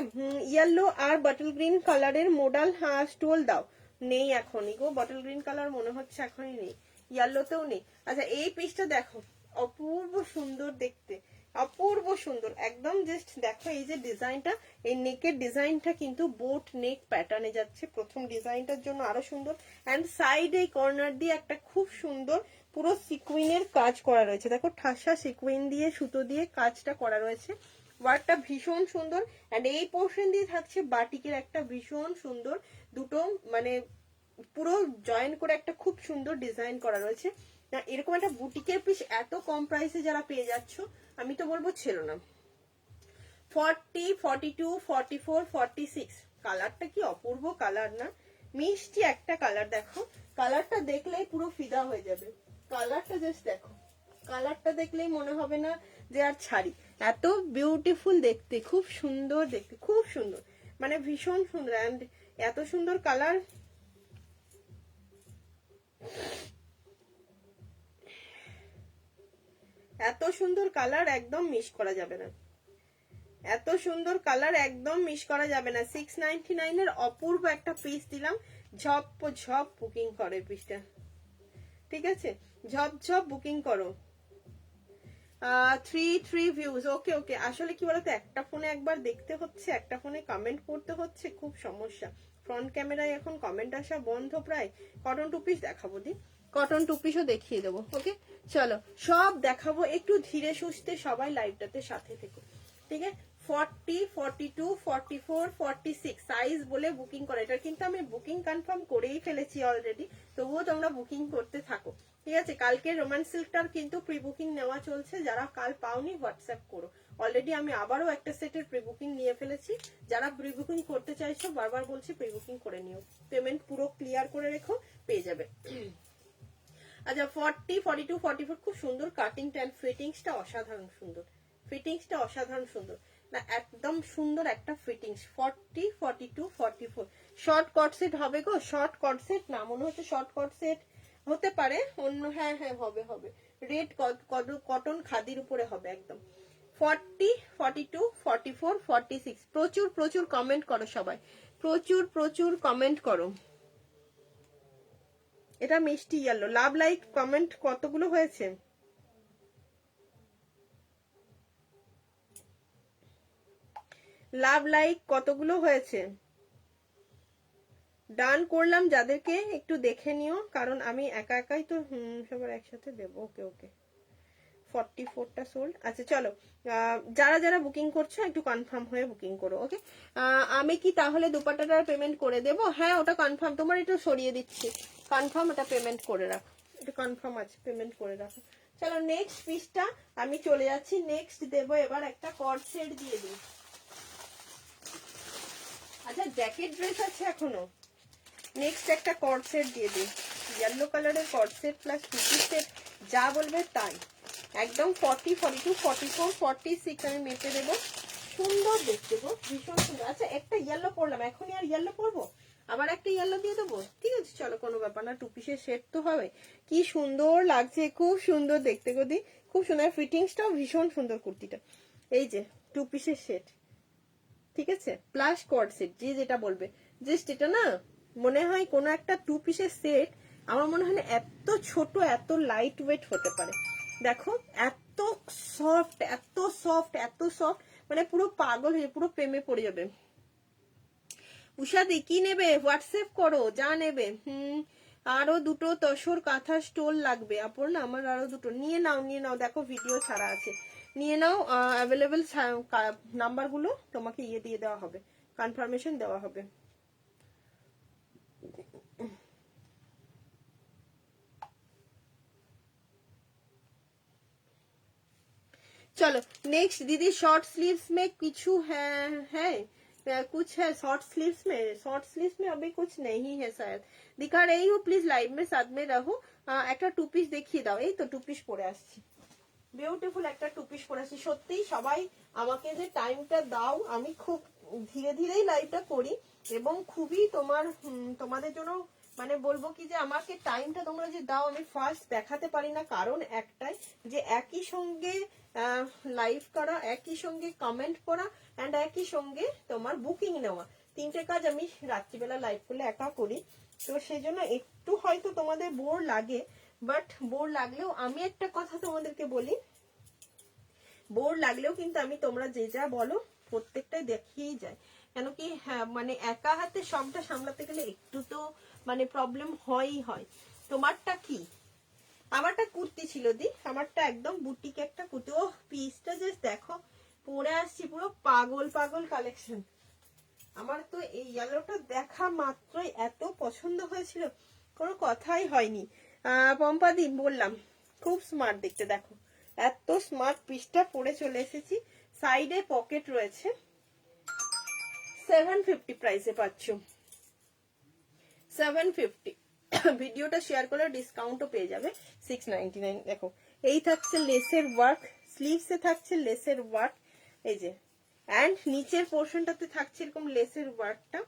ইয়েলো আর বটল গ্রিন কালারের মোডাল স্টোল দাও, নেই এখনই গো, বটল গ্রিন কালার মনে হচ্ছে এখনই নেই, ইয়েলোতেও নেই। আচ্ছা এই পিসটা দেখো, অপূর্ব সুন্দর দেখতে, অপূর্ব সুন্দর একদম। জাস্ট দেখো এই যে ডিজাইনটা, এই নেকের ডিজাইনটা কিন্তু বোট নেক প্যাটার্নে যাচ্ছে, প্রথম ডিজাইনটার জন্য আরো সুন্দর। অ্যান্ড সাইডে কর্নার দিয়ে একটা খুব সুন্দর পুরো সিকুইনের কাজ করা রয়েছে, দেখো ঠাসা সিকুইন দিয়ে সুতো দিয়ে কাজটা করা রয়েছে, ওয়ার্কটা ভীষণ সুন্দর। অ্যান্ড এই পোর্শন দিয়ে থাকছে বাটিকের একটা ভীষণ সুন্দর দুটো মানে পুরো জয়েন করে একটা খুব সুন্দর ডিজাইন করা রয়েছে। এরকম একটা বুটিকের পিস এত কম প্রাইসে যারা পেয়ে যাচ্ছ, আমি তো বলবো ছেড়ো না। 40 42 44 46, কালারটা কি অপূর্ব কালার না, মিষ্টি একটা কালার। দেখো কালারটা দেখলেই পুরো ফিদা হয়ে যাবে, কালারটা জাস্ট দেখো, কালারটা দেখলেই মনে হবে না যে আর ছাড়ি, এত বিউটিফুল দেখতে, খুব সুন্দর দেখতে, খুব সুন্দর। মানে ভীষণ সুন্দর, অ্যান্ড এত সুন্দর কালার। এত সুন্দর কালার একদম মিস করা যাবে না, এত সুন্দর কালার একদম মিস করা যাবে না। 699 এর অপূর্ব একটা পিস দিলাম, ঝপ ঝপ বুকিং করে পিসটা, ঠিক আছে, ঝপ ঝপ বুকিং করো। 3 ভিউজ, ওকে ওকে। আসলে কি বলতো, একটা ফোনে একবার দেখতে হচ্ছে, একটা ফোনে কমেন্ট করতে হচ্ছে, খুব সমস্যা। ফ্রন্ট ক্যামেরায় এখন কমেন্ট আসা বন্ধ প্রায়। কটন টু পিস দেখাবো দি, কটন টু পিসও দেখিয়ে দেবো। ওকে চলো সব দেখাবো, একটু ধীরে সুস্থে সবাই লাইভটাতে সাথে থেকো, ঠিক আছে। 40, 42, 44, 46 সাইজ বলে বুকিং করে, এটা কিন্তু আমি বুকিং কনফার্ম করেই ফেলেছি অলরেডি, তবুও তোমরা বুকিং করতে থাকো, ঠিক আছে। কালকে রোম্যান্স সিল্কটার কিন্তু প্রি বুকিং নেওয়া চলছে, যারা কাল পাওনি হোয়াটসঅ্যাপ করো। অলরেডি আমি আবারও একটা সেটের প্রি বুকিং নিয়ে ফেলেছি, যারা প্রি বুকিং করতে চাইছো বারবার বলছি প্রি বুকিং করে নিও, পেমেন্ট পুরো ক্লিয়ার করে রেখো, পেয়ে যাবে। আচ্ছা 40, 42, 44 খুব সুন্দর কাটিং অ্যান্ড ফিটিংসটা অসাধারণ সুন্দর, ফিটিংসটা অসাধারণ সুন্দর না, একদম সুন্দর একটা ফিটিংস। 40, 42, 44 শর্ট কট সেট হবে গো, শর্ট কট সেট না, মনে হচ্ছে শর্ট কট সেট হতে পারে অন্য, হ্যাঁ হ্যাঁ হবে হবে, রেড কটন খাদির উপরে হবে একদম। 40, 42, 44, 46 প্রচুর প্রচুর কমেন্ট করো সবাই, প্রচুর প্রচুর কমেন্ট করো। এটা মিষ্টি ইয়েলো, লাভ লাইক কমেন্ট কতগুলো হয়েছে? লাভ লাইক কতগুলো হয়েছে? ডান করলাম যাদেরকে, একটু দেখে নিও, কারণ আমি একা একাই তো সবার একসাথে দেবো। ওকে ওকে 44টা সোল্ড। আচ্ছা চলো, যারা যারা বুকিং করছো একটু কনফার্ম হয়ে বুকিং করো। ওকে আমি কি তাহলে দুপাট্টাটার পেমেন্ট করে দেব? হ্যাঁ ওটা কনফার্ম, তোমার একটু সরিয়ে দিচ্ছি, কনফার্ম ওটা পেমেন্ট করে রাখো, এটা কনফার্ম আছে, পেমেন্ট করে রাখো। চলো নেক্সট পিসটা আমি চলে যাচ্ছি, নেক্সট দেবো এবার একটা কর্ড সেট দিয়ে দিই। আচ্ছা জ্যাকেট ড্রেস আছে এখনো, নেক্সট একটা কর্ড সেট দিয়ে দিই, ইয়েলো কালারের কর্ড সেট প্লাস কুচি সেট, যা বলবে তাই একদম। 40, 42, 44, 46 আমি মেপে দেবো, সুন্দর দেখতে গো, ভীষণ সুন্দর। আচ্ছা একটা ইয়েলো পরলাম, এখনই আর ইয়েলো পরবো, আবার একটা ইয়েলো দিয়ে দেবো, ঠিক আছে চলো কোনো ব্যাপার না, টু পিসের সেট তো হবে। কি সুন্দর লাগছে, খুব সুন্দর দেখতে গো দি, খুব সুন্দর, ফিটিংসটাও ভীষণ সুন্দর কুর্তিটা। এই যে টু পিসের সেট, ঠিক আছে, প্লাস কর্ড সেট, যে যেটা বলবে। জাস্ট এটা না মনে হয় কোনো একটা টু পিসের সেট, আমার মনে হয় না এত ছোট এত লাইট ওয়েট হতে পারে। দেখো এত সফট, এত সফট, এত সফট, মানে পুরো পাগল হয়ে পুরো প্রেমে পড়ে যাবে। উষাদি কি নেবে হোয়াটসঅ্যাপ করো, যা নেবে। আরো দুটো তসর কাঁথা স্টোল লাগবে আপর না, আমার আরো দুটো নিয়ে নাও, নিয়ে নাও, দেখো ভিডিও ছাড়া আছে, নিয়ে নাও। অ্যাভেলেবেল নাম্বার গুলো তোমাকে ইয়ে দিয়ে দেওয়া হবে, কনফার্মেশন দেওয়া হবে। चलो नेक्स्ट दीदी, शॉर्ट स्लीव्स में कुछ है कुछ है शॉर्ट स्लीव्स में, शॉर्ट स्लीव्स में अभी कुछ नहीं है शायद, दिखा रही हूँ, प्लीज लाइव में साथ में रहो। একটা টু পিস দেখিয়ে দাও, এই তো টু পিস পরে আসছি, বিউটিফুল একটা টু পিস পরে আসছি। সত্যি সবাই আমাকে যে টাইমটা দাও, আমি খুব ধীরে ধীরেই লাইভটা করি এবং খুবই তোমাদের জন্য মানে বলবো কি যে আমাকে টাইমটা তোমরা যে দাও, আমি ফার্স্ট দেখাতে পারি না, কারণ একটাই যে একই সঙ্গে লাইভ করা, একই সঙ্গে কমেন্ট করা এন্ড একই সঙ্গে তোমার বুকিং নেওয়া, তিনটে কাজ আমি রাত্রিবেলা লাইভ করলে একা করি। তো সেই জন্য একটু হয়তো তোমাদের বোর লাগে, বাট বোর লাগলেও আমি একটা কথা তোমাদেরকে বলি, বোর লাগলেও কিন্তু আমি তোমরা যে যা বলো প্রত্যেকটাই দেখিয়েই যায়, কেন কি হ্যাঁ মানে একা হাতে সবটা সামলাতে গেলে একটু তো মানে প্রবলেম হয়ই হয়। তোমারটা কি? আমারটা কুর্তি ছিল দি, আমারটা একদম বুটিক একটা কুর্তি। ও পিসটা জাস্ট দেখো, পরে আসছি পুরো পাগল পাগল কালেকশন। আমার তো এই ইয়েলোটা দেখা মাত্রই এত পছন্দ হয়েছিল, কোনো কথাই হয়নি। পম্পাদি বললাম খুব স্মার্ট দেখতে, দেখো এত স্মার্ট পিসটা পরে চলে এসেছি, সাইডে পকেট রয়েছে, 750 প্রাইসে পাচ্ছ, 750। ভিডিওটা শেয়ার করলে ডিসকাউন্টও পেয়ে যাবে 699। দেখো এই থাকছে লেসের ওয়ার্ক, স্লিভসে থাকছে লেসের ওয়ার্ক, এই যে অ্যান্ড নিচের পোর্শনটাতে থাকছে এরকম লেসের ওয়ার্কটা,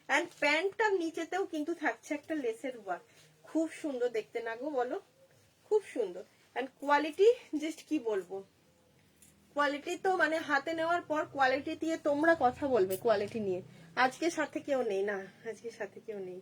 অ্যান্ড প্যান্টটার নিচেতেও কিন্তু থাকছে একটা লেসের ওয়ার্ক। খুব সুন্দর দেখতে না গো বলো, খুব সুন্দর। অ্যান্ড কোয়ালিটি জাস্ট কি বলবো, কোয়ালিটি তো মানে হাতে নেওয়ার পর কোয়ালিটি দিয়ে তোমরা কথা বলবে কোয়ালিটি নিয়ে। আজকে সাথে কেউ নেই না, আজকে সাথে কেউ নেই।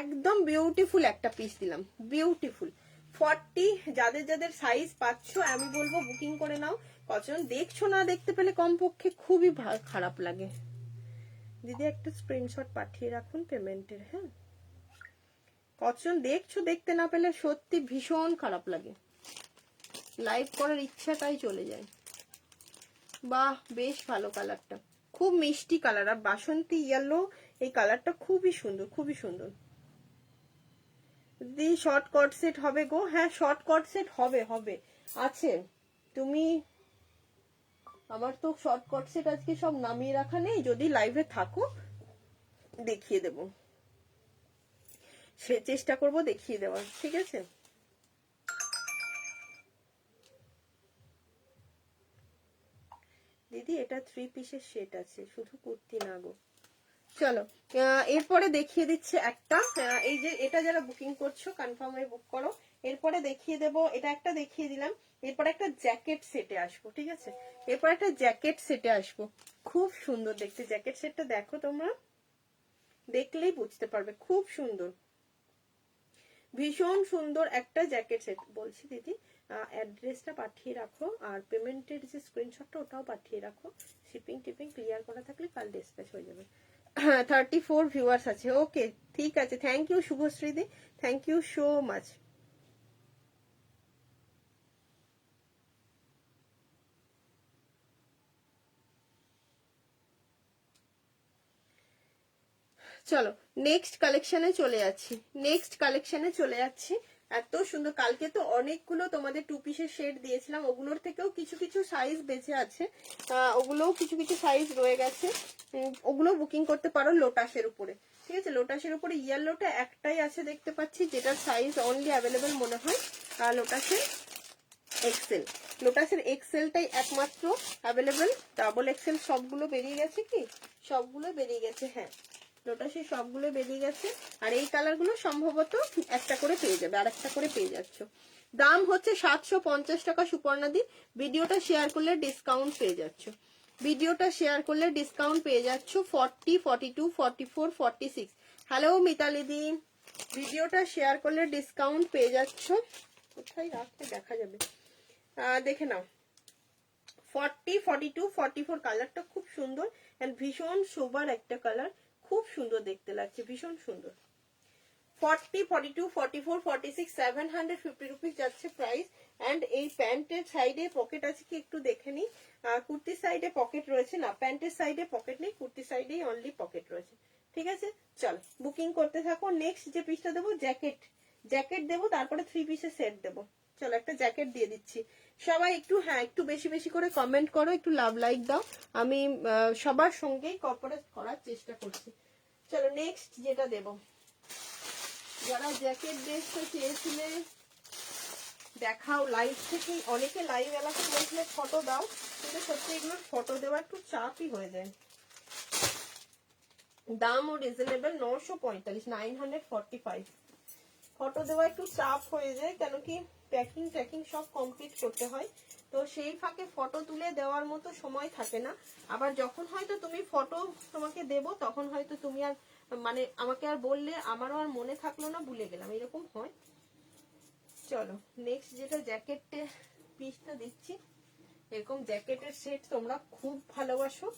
একদম বিউটিফুল একটা পিস দিলাম, বিউটিফুল। 40 যাদের যাদের সাইজ পাচ্ছ আমি বলবো বুকিং করে নাও। কজন দেখছো না দেখতে পেলে কমপক্ষে খুবই খারাপ লাগে। দিদি একটু স্ক্রিনশট পাঠিয়ে রাখুন পেমেন্টের, হ্যাঁ। কজন দেখছো দেখতে না পেলে সত্যি ভীষণ খারাপ লাগে, লাইভ করার ইচ্ছাটাই চলে যায়। বাহ বেশ ভালো কালারটা, খুব মিষ্টি কালার, আর বাসন্তী ইয়েলো এই কালারটা খুবই সুন্দর, খুবই সুন্দর। দি শর্ট কট সেট হবে গো, হ্যাঁ শর্ট কট সেট হবে, হবে আছে। তুমি আমার তো শর্ট কট সেট আজকে সব নামিয়ে রাখা নেই, যদি লাইভে থাকো দেখিয়ে দেব, সে চেষ্টা করব দেখিয়ে দেওয়ার, ঠিক আছে। দিদি এটা 3 পিসের সেট আছে, শুধু কুর্তি না গো। চলো এরপরে দেখিয়ে দিচ্ছে একটা, এই যে এটা যারা বুকিং করছো কনফার্ম হয়ে বুক করো। এরপরে দেখিয়ে দেব, এটা একটা দেখিয়ে দিলাম, এরপরে একটা জ্যাকেট সেটে আসবো, ঠিক আছে। এরপর একটা জ্যাকেট সেটে আসবো, খুব সুন্দর দেখতে জ্যাকেট সেটটা, দেখো তোমরা দেখলেই বুঝতে পারবে, খুব সুন্দর, ভীষণ সুন্দর একটা জ্যাকেট সেট। বলছি দিদি অ্যাড্রেসটা পাঠিয়ে রাখো, আর পেমেন্টের যে স্ক্রিনশটটা ওটাও পাঠিয়ে রাখো, শিপিং টিপিং ক্লিয়ার করা থাকলে কাল ডিসপ্যাচ হয়ে যাবে। 34 ভিউয়ার্স আছে, ওকে ঠিক আছে, থ্যাংক ইউ শুভশ্রী দি, থ্যাংক ইউ সো মাচ। চলো নেক্সট কালেকশনে চলে যাচ্ছি, নেক্সট কালেকশনে চলে যাচ্ছি। এত সুন্দর, কালকে তো অনেকগুলো তোমাদের 2 পিসের শেড দিয়েছিলাম, ওগুলোর থেকেও কিছু কিছু সাইজ বেঁচে আছে, ওগুলোও কিছু কিছু সাইজ রয়ে গেছে, ওগুলো বুকিং করতে পারো লোটাসের উপরে, ঠিক আছে। লোটাসের উপরে ইয়েলোটা একটাই আছে দেখতে পাচ্ছি, যেটার সাইজ অনলি অ্যাভেলেবেল মনে হয় লোটাসের এক্সেল, লোটাসের এক্সেলটাই একমাত্র অ্যাভেলেবেল, ডাবল এক্সেল সবগুলো বেরিয়ে গেছে, কি সবগুলো বেরিয়ে গেছে, হ্যাঁ লোটাসের সবগুলো বেরিয়ে গেছে। আর এই কালারগুলো সম্ভবত একটা করে পেয়ে যাবে, আর একটা করে পেয়ে যাচ্ছ। দাম হচ্ছে 750 টাকা সুপর্ণাদি, ভিডিওটা শেয়ার করলে ডিসকাউন্ট পেয়ে যাচ্ছ, ভিডিওটা শেয়ার করলে ডিসকাউন্ট পেয়ে যাচ্ছ 40, 42, 44, 46। হ্যালো মিতালিদি, ভিডিওটা শেয়ার করলে ডিসকাউন্ট পেয়ে যাচ্ছ, কোথায় রাখতে দেখা যাবে, দেখে নাও। 40, 42, 44 কালারটা খুব সুন্দর, এন্ড ভীষণ সোবার একটা কালার, খুব সুন্দর দেখতে লাগছে, ভীষণ সুন্দর। 40, 42, 44, 46, 750 রুপিস যাচ্ছে প্রাইস। এন্ড এই প্যান্টের সাইডে পকেট আছে কি একটু দেখে নি, কুর্তির সাইডে পকেট রয়েছে না, প্যান্টের সাইডে পকেট নেই, কুর্তির সাইডেই অনলি পকেট রয়েছে, ঠিক আছে। চল বুকিং করতে থাকো। নেক্সট যে পিসটা দেবো জ্যাকেট, জ্যাকেট দেবো, তারপরে 3 পিসের সেট দেবো। চলো একটা জ্যাকেট দিয়ে দিচ্ছি, সবাই একটু হ্যাঁ একটু বেশি বেশি করে কমেন্ট করো, একটু লাভ লাইক দাও, আমি সবার সঙ্গেই কোঅপারেট করার চেষ্টা করছি। চলো নেক্সট যেটা দেবো, যারা জ্যাকেট ড্রেসটা চেয়েছিলে দেখাও লাইভ থেকে, অনেকে লাইভ এলাকা বলছিলে ফটো দাও, কিন্তু সত্যি এগুলোর ফটো দেওয়া একটু চাপই হয়ে যায়। দামও রিজনেবল, 945, 945, ফটো দেওয়া একটু চাপ হয়ে যায়, কেন কি প্যাকিং ট্যাকিং সব কমপ্লিট করতে হয়, তো সেই ফাঁকে ফটো তুলে দেওয়ার মতো সময় থাকে না। আবার যখন হয়তো তুমি ফটো তোমাকে দেবো তখন হয়তো তুমি আর মানে আমাকে আর বললে আমারও আর মনে থাকলো না, ভুলে গেলাম, এরকম হয়। চলো নেক্সট যেটা জ্যাকেটের পিসটা দিচ্ছি, এরকম জ্যাকেটের সেট তোমরা খুব ভালোবাসো,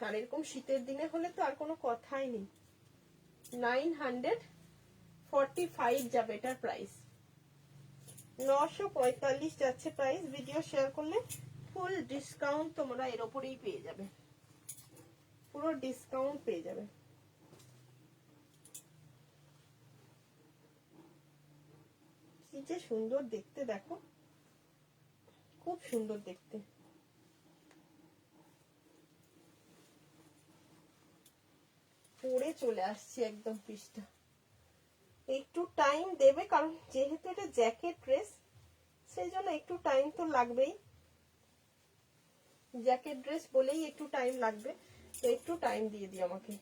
আর এরকম শীতের দিনে হলে তো আর কোনো কথাই নেই। 945 যাবে এটার প্রাইস, 945 যাচ্ছে প্রাইস। ভিডিও শেয়ার করলে ফুল ডিসকাউন্ট তোমরা এর ওপরেই পেয়ে যাবে, পুরো ডিসকাউন্ট পেয়ে যাবে। কি যে সুন্দর দেখতে, দেখো খুব সুন্দর দেখতে। পরে পরে চলে আসছি একদম পিসটা। একটু টাইম দেবে, কারণ যেহেতু এটা জ্যাকেট ড্রেস সেই জন্য একটু টাইম তো লাগবেই, জ্যাকেট ড্রেস বলেই একটু টাইম লাগবে, তো একটু টাইম দিয়ে দিই আমাকে।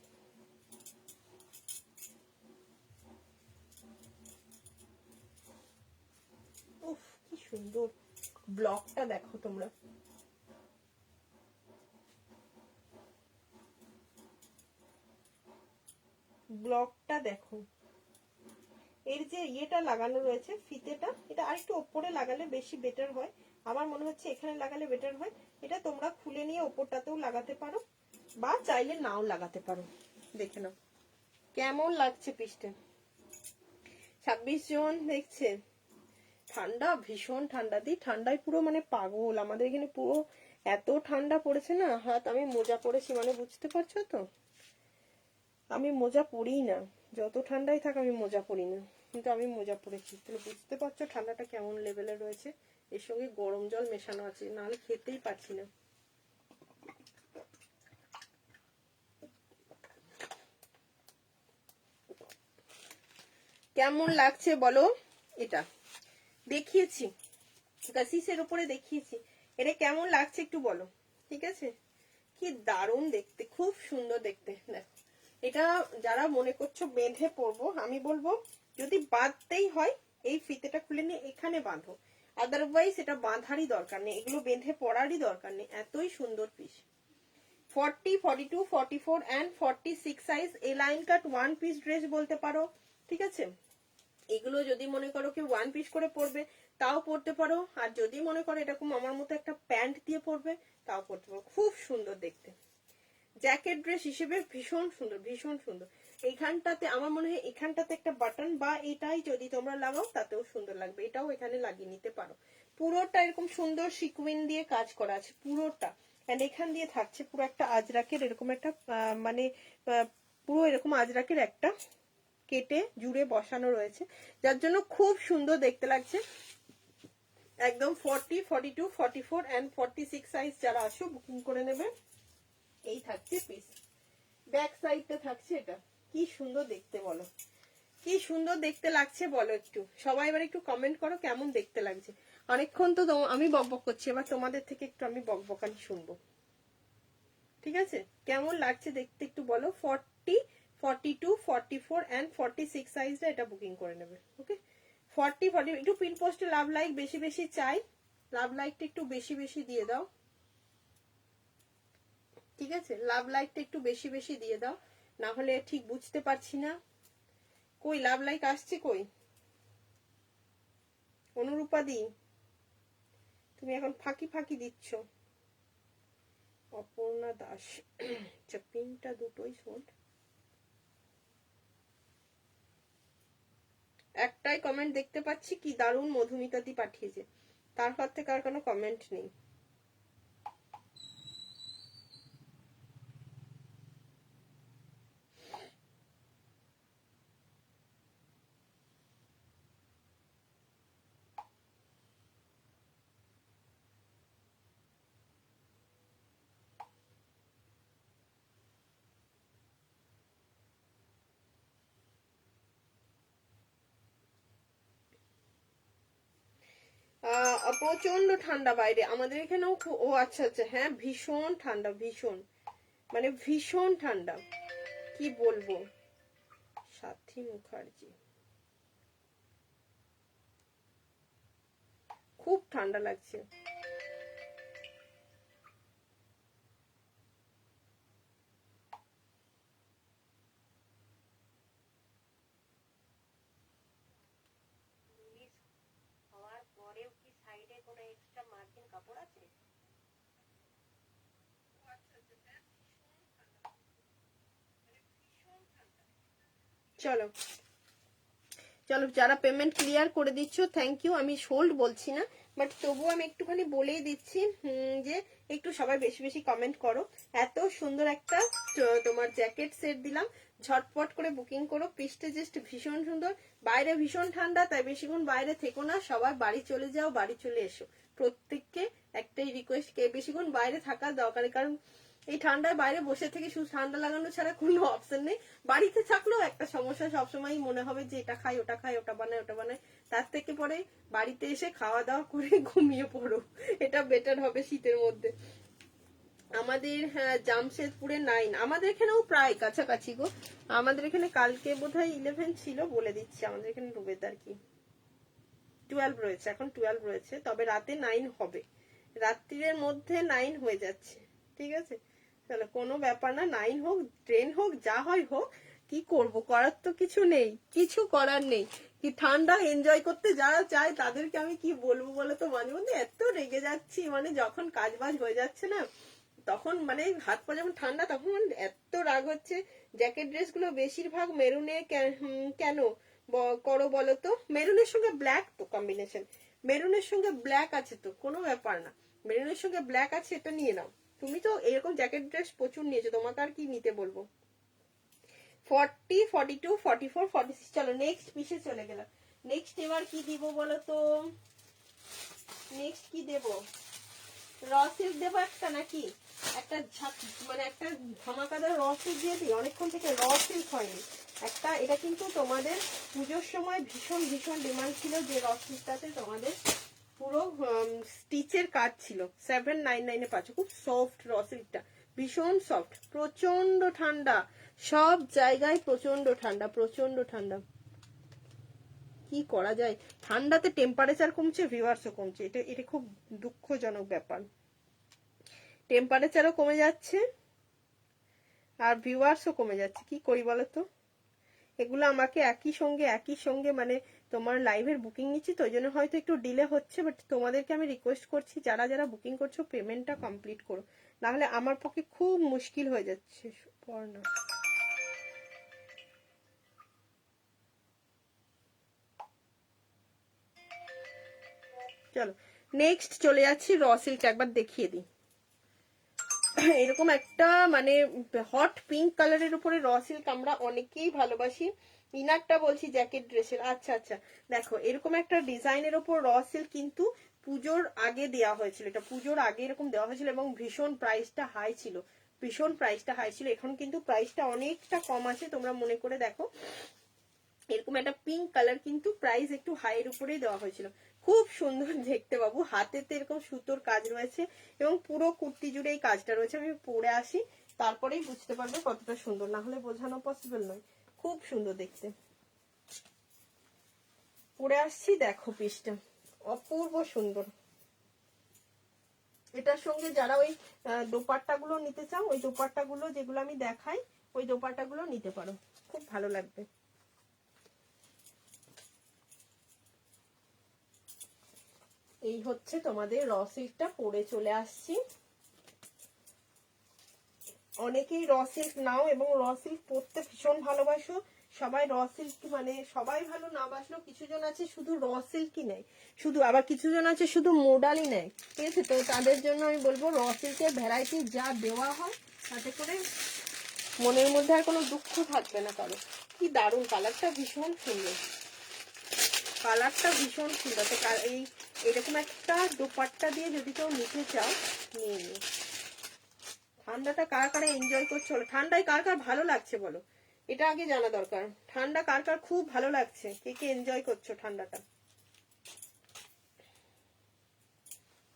উফ কি সুন্দর ব্লকটা দেখো তোমরা, ব্লকটা দেখো। এর যে ইয়েটা লাগানো রয়েছে ফিতেটা, এটা আরেকটু ওপরে লাগালে বেশি বেটার হয়, আমার মনে হচ্ছে এখানে লাগালে বেটার হয়। এটা তোমরা খুলে নিয়ে ওপরটাতেও লাগাতে পারো বা চাইলে নাও লাগাতে পারো। দেখে নাও কেমন লাগছে পিসটা। 26 জন দেখছে। ঠান্ডা, ভীষণ ঠান্ডা, দিই ঠান্ডায় পুরো মানে পাগল, আমাদের এখানে পুরো এত ঠান্ডা পড়েছে না। হাত আমি মোজা পরেছি, মানে বুঝতে পারছো তো, আমি মোজা পরিই না, যত ঠান্ডায় থাক আমি মোজা পরি না, কিন্তু আমি মোজা পরেছি, তাহলে বুঝতে পারছো ঠান্ডাটা কেমন লেভেলে রয়েছে। এর সঙ্গে গরম জল মেশানো আছে, নাহলে খেতেই পারছি না। কেমন লাগছে বলো? এটা দেখিয়েছি, কাসিসের উপরে দেখিয়েছি, এটা কেমন লাগছে একটু বলো, ঠিক আছে? কি দারুণ দেখতে, খুব সুন্দর দেখতে। দেখো এটা যারা মনে করছো বেঁধে পরবো, আমি বলবো যদি বাঁধতেই হয় এই ফিতেটা খুলে নিয়ে এখানে বাঁধো, আদারওয়াইজ এটা বাঁধারই দরকার নেই, এগুলো বেঁধে পড়ারই দরকার নেই, এতই সুন্দর piece. 40, 42, 44 and 46 size, A line cut one piece dress বলতে পারো, ঠিক আছে? এগুলো যদি মনে করো কি ওয়ান পিস করে পরবে তাও পরতে পারো, আর যদি মনে করো এরকম আমার মতো একটা প্যান্ট দিয়ে পরবে তাও পরতে পারো, খুব সুন্দর দেখতে। জ্যাকেট ড্রেস হিসেবে ভীষণ সুন্দর, ভীষণ সুন্দর। এইখানটাতে আমার মনে হয় এখানটাতে একটা বাটন বা এটাই যদি তোমরা লাগাও তাতেও সুন্দর লাগবে, এটাও এখানে লাগিয়ে নিতে পারো। পুরোটা এরকম সুন্দর সিকুইন দিয়ে কাজ করা আছে পুরোটা, এন্ড এখান দিয়ে থাকছে পুরো একটা আজরাকের এরকম একটা মানে পুরো এরকম আজরাকের একটা কেটে জুড়ে বসানো রয়েছে, যার জন্য খুব সুন্দর দেখতে লাগছে। একদম 40, 42, 44 and 46 সাইজ যারা আসো বুকিং করে নেবে। এই থাকছে পিস, ব্যাক সাইডটা থাকছে এটা। কি সুন্দর দেখতে বলো, কি সুন্দর দেখতে লাগছে বলো একটু, সবাই এবার একটু কমেন্ট করো কেমন দেখতে লাগছে। অনেকক্ষণ তো আমি বকবক করছি, এবার তোমাদের থেকে একটু আমি বকবকানি শুনবো, ঠিক আছে? কেমন লাগছে দেখতে একটু বলো। 40, 42, 44 and 46 সাইজটা এটা বুকিং করে নেবে। ওকে 40, 40 একটু পিন পোস্টে লাভ লাইক বেশি বেশি চাই, লাভ লাইকটা একটু বেশি বেশি দিয়ে দাও, ঠিক আছে? লাভ লাইকটা একটু বেশি বেশি দিয়ে দাও, না হলে ঠিক বুঝতে পারছি না। কই লাভ লাইক আসছে কই? অনুরূপা দি তুমি এখন ফাঁকি ফাঁকি দিচ্ছ। অপর্ণা দাস পিনটা দুটোই শোন, একটাই কমেন্ট দেখতে পাচ্ছি, কি দারুণ মধুমিতা দি পাঠিয়েছে, তারপর থেকে আর কোনো কমেন্ট নেই। প্রচন্ড ঠান্ডা বাইরে, আমাদের এখানেও ও আচ্ছা আচ্ছা, হ্যাঁ ভীষণ ঠান্ডা, ভীষণ মানে ভীষণ ঠান্ডা, কি বলবো। সাথী মুখার্জি, খুব ঠান্ডা লাগছে। হওয়ার পরেও কি সাইডে কোনো এক্সট্রা মার্জিন কাপড় আছে? চলো চলো, যারা পেমেন্ট ক্লিয়ার করে দিচ্ছ থ্যাংক ইউ, আমি হোল্ড বলছি না, বাট তবুও আমি একটুখানি বলেই দিচ্ছি যে একটু সবাই বেশি বেশি কমেন্ট করো। এত সুন্দর একটা তোমার জ্যাকেট সেট দিলাম, ঝটপট করে বুকিং করো, পিসটা জাস্ট ভীষণ সুন্দর। বাইরে ভীষণ ঠান্ডা, তাই বেশিক্ষণ বাইরে থেকো না, সবাই বাড়ি চলে যাও, বাড়ি চলে এসো। প্রত্যেককে একটাই রিকোয়েস্ট, কে বেশিক্ষণ বাইরে থাকার দরকার, কারণ এই ঠান্ডায় বাইরে বসে থেকে শুধু ঠান্ডা লাগানো ছাড়া কোনো অপশন নেই। বাড়িতে থাকলেও একটা সমস্যা, সবসময় মনে হবে যে এটা খাই ওটা খাই, ওটা বানাই ওটা বানাই, তার থেকে পরে বাড়িতে এসে খাওয়া দাওয়া করে ঘুমিয়ে পড়ো, এটা বেটার হবে শীতের মধ্যে। আমাদের জামশেদপুরে 9, আমাদের এখানেও প্রায় কাছাকাছি গো। আমাদের এখানে কালকে বোধহয় 11 ছিল, বলে দিচ্ছি আমাদের এখানে ওয়েদার কি, 12 রয়েছে, এখন 12 রয়েছে, তবে রাতে 9 হবে, রাত্রির মধ্যে 9 হয়ে যাচ্ছে, ঠিক আছে। তাহলে কোনো ব্যাপার না, 9 হোক, ট্রেন হোক, যা হয় হোক, কি করব, করার তো কিছু নেই, কিছু করার নেই। কি ঠান্ডা এনজয় করতে যারা চায় তাদেরকে আমি কি বলবো বলো তো, মাঝে মধ্যে এত রেগে যাচ্ছি, মানে যখন কাজ বাজ হয়ে যাচ্ছে না, তখন মানে হাত পা যখন ঠান্ডা, তখন এত রাগ হচ্ছে। জ্যাকেট ড্রেস গুলো বেশিরভাগ মেরুনে কেন করো বলো তো? মেরুনের সঙ্গে ব্ল্যাক তো কম্বিনেশন, মেরুনের সঙ্গে ব্ল্যাক আছে তো, কোনো ব্যাপার না, মেরুনের সঙ্গে ব্ল্যাক আছে, এটা নিয়ে নাও। তুমি তো এরকম জ্যাকেট ড্রেস প্রচুর নিয়েছো, তোমাকে আর কি নিতে বলবো। 40, 42, 44, 46, চলো নেক্সট পিসে চলে গেলাম। নেক্সট এবার কি দিব বলো তো, নেক্সট কি দেব? র সিল্ক দেবো একটা, নাকি একটা মানে একটা ধামাকাদার র সিল্ক দিয়ে দিই, অনেকক্ষণ থেকে র সিল্ক হয়নি একটা। এটা কিন্তু তোমাদের পুজোর সময় ভীষণ ভীষণ ডিমান্ড ছিল, যে র সিল্কটাতে তোমাদের পুরো স্টিচের কাজ ছিল, 799 পাচ্ছ, খুব সফট র সিল্কটা, ভীষণ সফট, প্রচন্ড ঠান্ডা, সব জায়গায় প্রচন্ড ঠান্ডা, প্রচন্ড ঠান্ডা, কি করা যায়, ঠান্ডাতে টেম্পারেচার কমছে, ভিউয়ার্সও কমছে, এটা এটা খুব দুঃখজনক ব্যাপার, টেম্পারেচারও কমে যাচ্ছে আর ভিউয়ার্সও কমে যাচ্ছে, কি করি বলো তো। এগুলো আমাকে একই সঙ্গে মানে তোমার লাইভের বুকিং নিচ্ছি তো, ওই জন্য হয়তো একটু ডিলে হচ্ছে, বাট তোমাদেরকে আমি রিকোয়েস্ট করছি যারা যারা বুকিং করছো পেমেন্টটা কমপ্লিট করো, নাহলে আমার পক্ষে খুব মুশকিল হয়ে যাচ্ছে। না চলো নেক্সট চলে যাচ্ছি, র সিল্ক একবার দেখিয়ে দিই। এরকম একটা মানে হট পিঙ্ক কালারের উপরে র সিল্ক আমরা অনেকেই ভালোবাসি। ইনারটা বলছি জ্যাকেট ড্রেসের, আচ্ছা আচ্ছা, দেখো এরকম একটা ডিজাইনের উপর র সিল্ক কিন্তু পুজোর আগে দেওয়া হয়েছিল, এটা পুজোর আগে এরকম দেওয়া হয়েছিল, এবং ভীষণ প্রাইসটা হাই ছিল, ভীষণ প্রাইসটা হাই ছিল। এখন কিন্তু প্রাইসটা অনেকটা কম আছে, তোমরা মনে করে দেখো। এরকম একটা পিঙ্ক কালার কিন্তু প্রাইস একটু হাইয়ের উপরেই দেওয়া হয়েছিল, খুব সুন্দর দেখতে বাবু, হাতেতে এরকম সুতোর কাজ রয়েছে এবং পুরো কুর্তি জুড়ে এই কাজটা রয়েছে। আমি পরে আসি, তারপরেই বুঝতে পারবে কতটা সুন্দর, না হলে বোঝানো পসিবল নয়, খুব সুন্দর দেখতে। পরে আসছি, দেখো পিসটা অপূর্ব সুন্দর। এটার সঙ্গে যারা ওই দোপাট্টা গুলো নিতে চাও, ওই দোপাট্টা গুলো যেগুলো আমি দেখাই, ওই দোপাট্টা গুলো নিতে পারো, খুব ভালো লাগবে। এই হচ্ছে তোমাদের র সিল্কটা, পরে চলে আসছি। অনেকেই র সিল্ক নাও এবং র সিল্ক পরতে ভীষণ ভালোবাসো, সবাই র সিল্ক মানে সবাই ভালো না বাসলেও কিছু জন আছে শুধু র সিল্কই নেয়, শুধু, আবার কিছু জন আছে শুধু মোডালই নেয়, ঠিক আছে। তো তাদের জন্য আমি বলবো র সিল্কের ভ্যারাইটি যা দেওয়া হয় তাতে করে মনের মধ্যে আর কোনো দুঃখ থাকবে না কারো। কি দারুণ কালারটা, ভীষণ সুন্দর, কালারটা ভীষণ সুন্দর। তো এই এরকম একটা দোপাট্টা দিয়ে যদি কেউ নিতে চাও নিয়ে নিও। ঠান্ডাটা কার কার এনজয় করছো, ঠান্ডায় কার কার ভালো লাগছে বলো, এটা আগে জানা দরকার। ঠান্ডা কার কার খুব ভালো লাগছে, কে কে এনজয় করছো ঠান্ডাটা।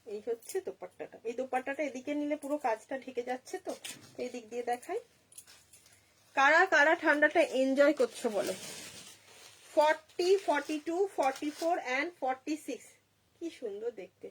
এই হচ্ছে দোপাট্টাটা, এই দোপাট্টাটা এদিকে নিলে পুরো কাজটা ঢেকে যাচ্ছে, তো এই দিক দিয়ে দেখাই। কারা কারা ঠান্ডাটা এনজয় করছো বলো। 40, 42, 44 and 46, কি সুন্দর দেখতে।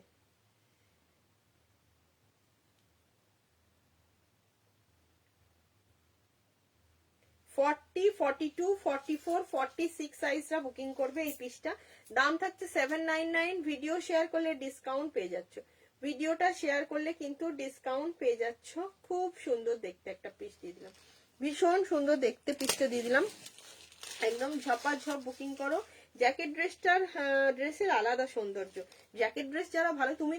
40, 42, 44, 46 সাইজটা বুকিং করবে এই পিসটা। দাম থাকছে 799, ভিডিও শেয়ার করলে ডিসকাউন্ট পেয়ে যাচ্ছ, ভিডিওটা শেয়ার করলে কিন্তু ডিসকাউন্ট পেয়ে যাচ্ছ। খুব সুন্দর দেখতে একটা পিস দিয়ে দিলাম, ভীষণ সুন্দর দেখতে পিসটা দিয়ে দিলাম, একদম ঝপাঝপ বুকিং করো। জ্যাকেট ড্রেসটার ড্রেসের আলাদা সৌন্দর্য, জ্যাকেট ড্রেস যারা ভালো, তুমি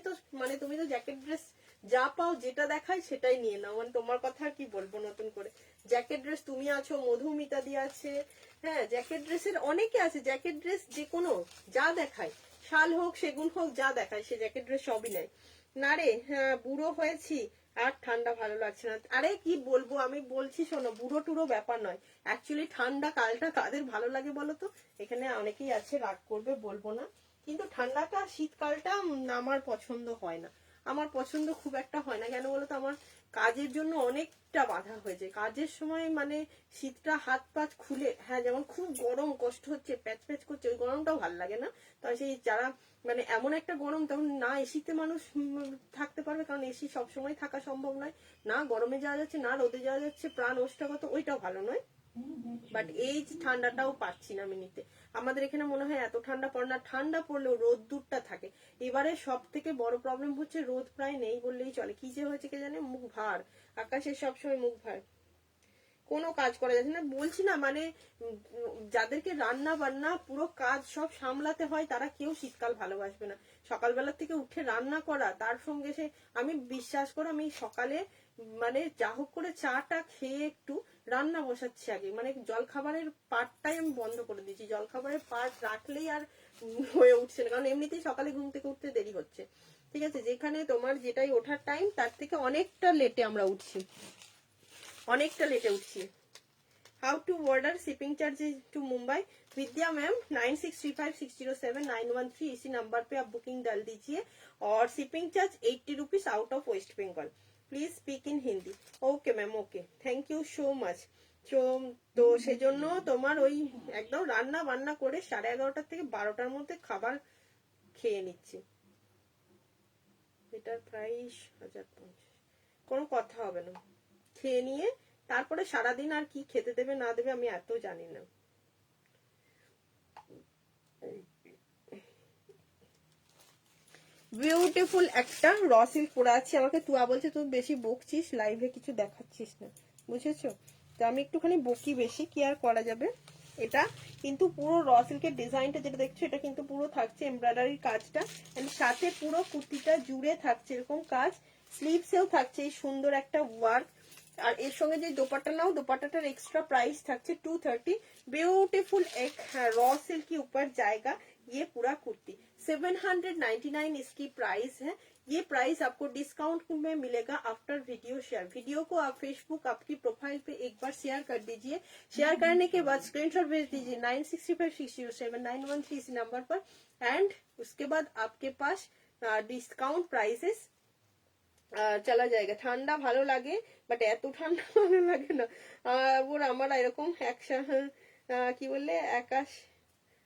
তো জ্যাকেট ড্রেস যা পাও যেটা দেখায় সেটাই নিয়ে নাও, মানে তোমার কথা আর কি বলবো নতুন করে। জ্যাকেট ড্রেস তুমি আছো, মধুমিতা দি আছে, হ্যাঁ জ্যাকেট ড্রেসের অনেকে আছে, জ্যাকেট ড্রেস যে কোনো যা দেখায়, শাল হোক সেগুন হোক যা দেখায় সে জ্যাকেট ড্রেস সবই নেয়। না রে, হ্যাঁ বুড়ো হয়েছি, আর ঠান্ডা ভালো লাগছে না। আরে কি বলবো, আমি বলছি শোনো, বুড়ো টুড়ো ব্যাপার নয়, অ্যাকচুয়ালি ঠান্ডা কালটা কাদের ভালো লাগে বলো তো? এখানে অনেকেই আছে রাগ করবে, বলবো না, কিন্তু ঠান্ডাটা শীতকালটা আমার পছন্দ হয় না। আমার পছন্দ খুব একটা হয় না, কেন বলতো? আমার কাজের জন্য অনেকটা বাধা হয়ে যায় কাজের সময়, মানে শীতটা হাত পা খুলে, হ্যাঁ যেমন খুব গরম কষ্ট হচ্ছে, প্যাচ প্যাচ করছে, ওই গরমটাও ভালো লাগে না। তবে সেই যারা মানে এমন একটা গরম, তখন না এসিতে মানুষ থাকতে পারবে, কারণ এসি সবসময় থাকা সম্ভব নয়, না গরমে যাওয়া যাচ্ছে না রোদে যাওয়া যাচ্ছে, প্রাণ ওষ্ঠাগত, ওইটাও ভালো নয়। বাট এই ঠান্ডাটাও পাচ্ছি না আমি নিতে। আমাদের এখানে মনে হয় এত ঠান্ডা পড়ে না, ঠান্ডা পড়লেও রোদ দূরটা থাকে। এবারে সব থেকে বড় প্রবলেম হচ্ছে রোদ প্রায় নেই বললেই চলে। কি যে হয়েছে কে জানে, মুখ ভার, আকাশের সবসময় মুখ ভার, কোনো কাজ করা যাচ্ছে না। বলছি না মানে যাদেরকে রান্না বান্না পুরো কাজ সব সামলাতে হয়, তারা কেউ শীতকাল ভালোবাসবে না। সকালবেলা থেকে উঠে রান্না করা, তার সঙ্গে সে, আমি বিশ্বাস করো আমি সকালে মানে যা হোক করে চাটা খেয়ে একটু রান্না বসাচ্ছি আগে, মানে জল খাবারের পার্টটাই আমি বন্ধ করে দিয়েছি। জল খাবারের পার্ট রাখলেই আর হয়ে উঠছে না, কারণ এমনিতেই সকালে ঘুম থেকে উঠতে দেরি হচ্ছে। ঠিক আছে, যেখানে তোমার যেটাই ওঠার টাইম, তার থেকে অনেকটা লেটে আমরা উঠছি, অনেকটা লেটে উঠছি। How to order shipping charges to Mumbai? Vidya ma'am 9635607913 इसी नंबर पे आप बुकिंग डाल दीजिए, और shipping charge 80 rupees out of West Bengal. Please speak in Hindi. Okay ma'am, okay, thank you so much. তো সেজন্য তোমার ওই একদম রান্না বান্না করে 11:30 থেকে 12টার মধ্যে খাবার খেয়ে নিচ্ছি। এটার প্রাইস 1050, কোনো কথা হবে না। খেয়ে নিয়ে তারপরে সারাদিন আর কি খেতে দেবে না দেবে আমি এত জানি না। বিউটিফুল একটা র সিল্ক পরে আছি। আমাকে তুয়া বলছে তুই বেশি বকছিস, লাইভে কিছু দেখাচ্ছিস না, বুঝেছো? তো আমি একটুখানি বকি বেশি, কি আর করা যাবে। এটা কিন্তু পুরো র সিল্কের ডিজাইনটা যেটা দেখছো, এটা কিন্তু পুরো থাকছে এমব্রয়ডারির কাজটা, এন্ড সাথে পুরো কুর্তিটা জুড়ে থাকছে এরকম কাজ, স্লিভসেও থাকছে এই সুন্দর একটা ওয়ার্ক। আর এর সঙ্গে যে দোপাট্টা নাও, দোপাট্টাটার এক্সট্রা प्राइस থাকছে 230। ब्यूटीफुल एक रॉ सिल्क के ऊपर जाएगा ये पूरा कुर्ती। 799 इसकी प्राइस है। ये प्राइस आपको डिस्काउंट में मिलेगा आफ्टर वीडियो शेयर। वीडियो को आप फेसबुक आपकी प्रोफाइल पे एक बार शेयर कर दीजिए। शेयर करने के बाद स्क्रीनशॉट भेज दीजिए 9636607913 इस नंबर पर, एंड उसके बाद आपके पास डिस्काउंट प्राइसेस চলা জায়গা। ঠান্ডা ভালো লাগে, বাট এত ঠান্ডা ভালো লাগে না। ওর আমার এরকম কি বললে,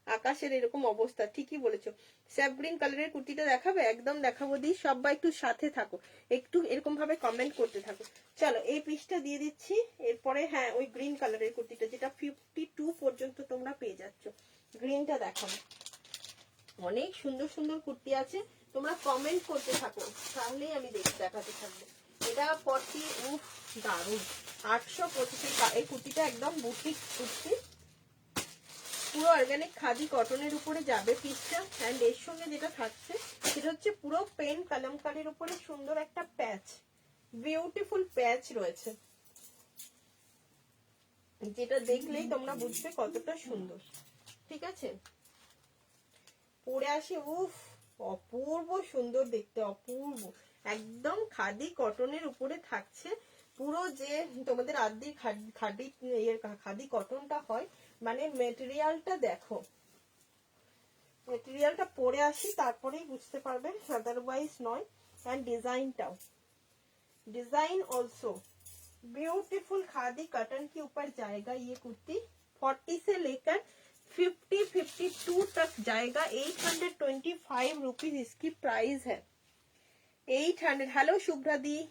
আকাশের এরকম অবস্থা। ঠিকই বলেছো। স্যাপগ্রিন কালারের কুর্তিটা দেখাবে? একদম দেখাবো দি, সবাই একটু সাথে থাকো, একটু এরকম ভাবে কমেন্ট করতে থাকো। চলো এই পিসটা দিয়ে দিচ্ছি। এরপরে হ্যাঁ, ওই গ্রিন কালারের কুর্তিটা যেটা 52 পর্যন্ত তোমরা পেয়ে যাচ্ছ, গ্রিনটা দেখাবো। অনেক সুন্দর সুন্দর কুর্তি আছে, তোমরা কমেন্ট করতে থাকো, তাহলেই আমি দেখাতে থাকবো। এটা 40, উফ দারুন, 825। এই কুর্তিটা একদম বুটিক কুর্তি, পুরো অর্গানিক খাদি কটনের উপরে যাবে পিসটা। এন্ড এর সঙ্গে যেটা থাকছে সেটা হচ্ছে পুরো পেন কলমকারীর উপরে সুন্দর একটা প্যাচ, বিউটিফুল প্যাচ রয়েছে, যেটা দেখলেই তোমরা বুঝবে কতটা সুন্দর। ঠিক আছে, পরে আসি, উফ অপূর্ব সুন্দর দেখতে, অপূর্ব, একদম খাদি কটনের উপরে থাকছে পুরো। যে তোমাদের আদি খাদি কটনটা হয়, মানে মেটেরিয়ালটা দেখো, মেটেরিয়ালটা পরে আসি তারপরেই বুঝতে পারবে, আদারওয়াইজ নয়। এন্ড ডিজাইনটাও, design also beautiful khadi cotton के ऊपर जाएगा ये कुर्ती। 40 से लेकर 52 तक जाएगा। 825 रुपीज इसकी प्राइस है। 800, हेलो शुभ्रा दी,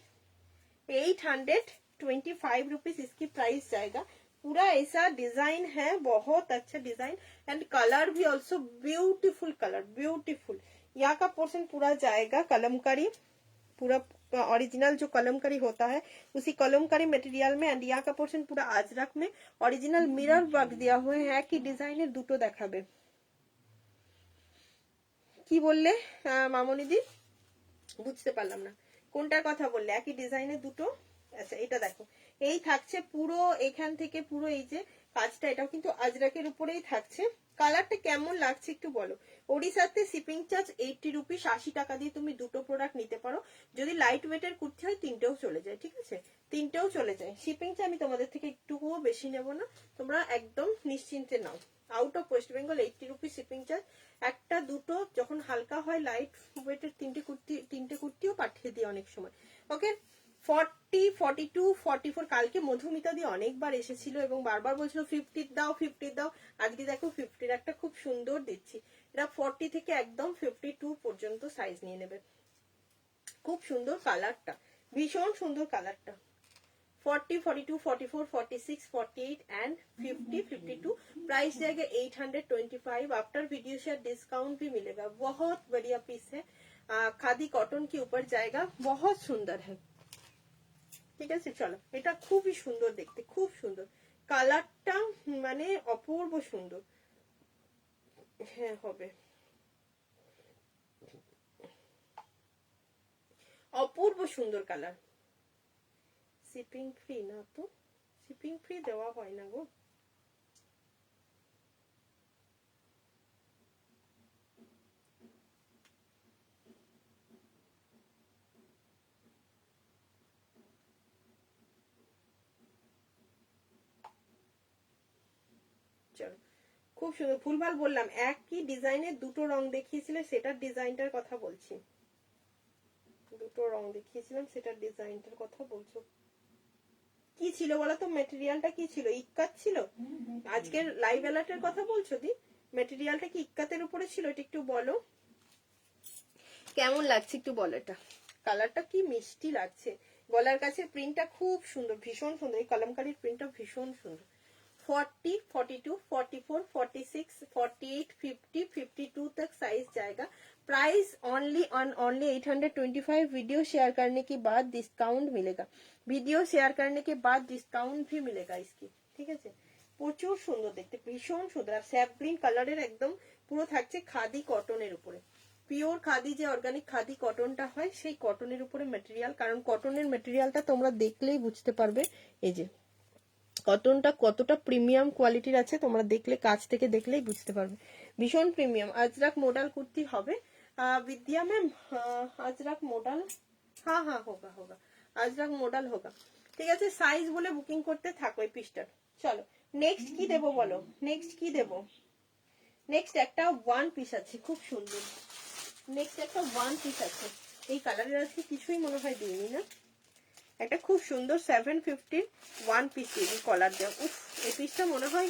825 रुपीज इसकी प्राइस जाएगा। पूरा ऐसा डिजाइन है, बहुत अच्छा डिजाइन, एंड कलर भी ऑल्सो ब्यूटीफुल कलर, ब्यूटीफुल। यहाँ का पोर्शन पूरा जाएगा कलमकारी, पूरा ओरिजिनल जो कलमकारी होता है उसी कलमकारी मटेरियल में, एंड यहाँ का पोर्शन पूरा अजरक में ओरिजिनल मिरर वर्क दिया हुआ है कि डिजाइनर দুটো দেখাবে। কি বললে মামনি দি, বুঝতে পারলাম না কোনটার কথা বললে। একই ডিজাইনের দুটো, আচ্ছা এটা দেখো, এই থাকছে পুরো এখান থেকে পুরো এই যে কাজটা এটাও কিন্তু আজরাকের উপরেই থাকছে। কালারটা কেমন লাগছে একটু বলো। ওড়িশাতে শিপিং চার্জ 80 রুপিস, 80 টাকা দিয়ে তুমি দুটো প্রোডাক্ট নিতে পারো। যদি লাইট ওয়েটের কুর্তি হয় তিনটেও চলে যায়, ঠিক আছে, তিনটেও চলে যায়। শিপিং চার্জ আমি তোমাদের থেকে একটুকুও বেশি নেব না, তোমরা একদম নিশ্চিন্তে নাও। Out of West Bengal 80 rupees shipping charge. একটা দুটো যখন হালকা হয় লাইট ওয়েটের তিনটে কুর্তিও পাঠিয়ে দিই অনেক সময়। ওকে, 40, 42, 44 কালকে মধুমিতা দিয়ে অনেকবার এসেছিল এবং বারবার বলছিল 50 দাও 50 দাও। আজকে দেখো 50 একটা খুব সুন্দর দিচ্ছি। এটা 40 থেকে একদম 52 পর্যন্ত সাইজ নিয়ে নেবে। খুব সুন্দর কালারটা, ভীষণ সুন্দর কালারটা। 40, 42, 44, 46, 48 and 50, 52। प्राइस जाएगा 825। आफ्टर वीडियो शेयर डिस्काउंट भी मिलेगा। बहुत बढ़िया पीस है, खादी कॉटन के ऊपर जाएगा, बहुत सुंदर है। ঠিক আছে, চলো, এটা খুবই সুন্দর দেখতে, খুব সুন্দর কালারটা, মানে অপূর্ব সুন্দর। হ্যাঁ হবে, অপূর্ব সুন্দর কালার। শিপিং ফ্রি না তো, শিপিং ফ্রি দেওয়া হয় না গো। চলো, খুব সুন্দর। ভুলভাল বললাম, একই ডিজাইনের দুটো রং দেখিয়েছিলে, সেটার ডিজাইনটার কথা বলছি। দুটো রং দেখিয়েছিলাম, সেটার ডিজাইনটার কথা বলছো। কি ছিল বলো তো, মেটেরিয়ালটা কি ছিল? ইক্কাত ছিল? আজকের লাইভ অ্যালার্টের কথা বলছো দি? মেটেরিয়ালটা কি ইক্কাতের উপরে ছিল? এটা একটু বলো কেমন লাগছে, একটু বলো। এটা কালারটা কি মিষ্টি লাগছে, গলার কাছে প্রিন্টটা খুব সুন্দর, ভীষণ সুন্দর। এই কলমকারীর প্রিন্টটা ভীষণ সুন্দর। 40, 42, 44, 46, 48, 50, 52 तक साइज जाएगा। Price only 825। वीडियो शेयर करने के बाद डिस्काउंट मिलेगा, वीडियो शेयर करने के बाद डिस्काउंट भी मिलेगा इसकी, ঠিক আছে। প্রচুর সুন্দর দেখতে, ভীষণ সুন্দর। আর স্যাপ গ্রিন কালারের একদম পুরো থাকছে খাদি কটনের উপরে, পিওর খাদি, যে অর্গানিক খাদি কটনটা হয় সেই কটনের উপরে মেটেরিয়াল। কারণ কটনের মেটেরিয়ালটা তোমরা দেখলেই বুঝতে পারবে, এই যে কটনটা কতটা প্রিমিয়াম কোয়ালিটির আছে, তোমরা দেখলে, কাছ থেকে দেখলেই বুঝতে পারবে, ভীষণ প্রিমিয়াম। আজরাক মডেল কুর্তি হবে विद्या मैम, अजरक मॉडल, हाँ हाँ होगा होगा, अजरक मॉडल होगा। ঠিক আছে, সাইজ বলে বুকিং করতে থাকো এই পিসটার। চলো নেক্সট কি দেবো বলো, নেক্সট কি দেবো। নেক্সট একটা ওয়ান পিস আছে খুব সুন্দর, নেক্সট একটা ওয়ান পিস আছে। এই কালারের আজকে কিছুই মনে হয় দিইনি না। একটা খুব সুন্দর 750 ওয়ান পিস দিই, কলার দেওয়া। উফ, এই পিসটা মনে হয়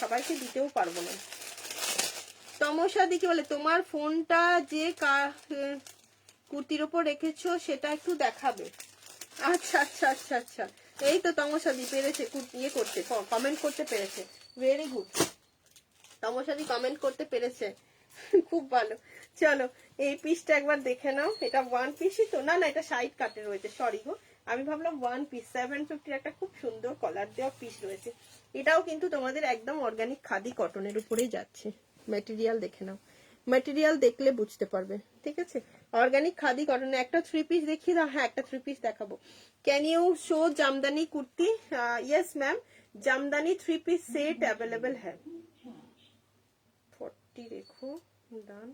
সবাইকে দিতেও পারবো না। তমসা দি কি বলে, তোমার ফোনটা যে কুর্তির ওপর রেখেছো সেটা একটু দেখাবে। আচ্ছা আচ্ছা আচ্ছা আচ্ছা, এই তো তমসা দি পেরেছে, ইয়ে করতে, কমেন্ট করতে পেরেছে, ভেরি গুড। তমসা দি কমেন্ট করতে পেরেছে, খুব ভালো। চলো এই পিসটা একবার দেখে নাও। এটা ওয়ান পিসই তো, না না এটা সাইড কাটে রয়েছে, সরি গো, আমি ভাবলাম ওয়ান পিস। 750 একটা খুব সুন্দর কলার দেওয়া পিস রয়েছে। এটাও কিন্তু তোমাদের একদম অর্গানিক খাদি কটনের উপরেই যাচ্ছে। ম্যাটেরিয়াল দেখে নাও, ম্যাটেরিয়াল দেখলে বুঝতে পারবে, ঠিক আছে। অর্গানিক খাদি কটনের একটা থ্রি পিস দেখিয়ে দাও। হ্যাঁ একটা থ্রি পিস দেখাবো। Can you show Jamdani kurti? Yes ma'am, Jamdani three piece set available है। 40 देखो, डन,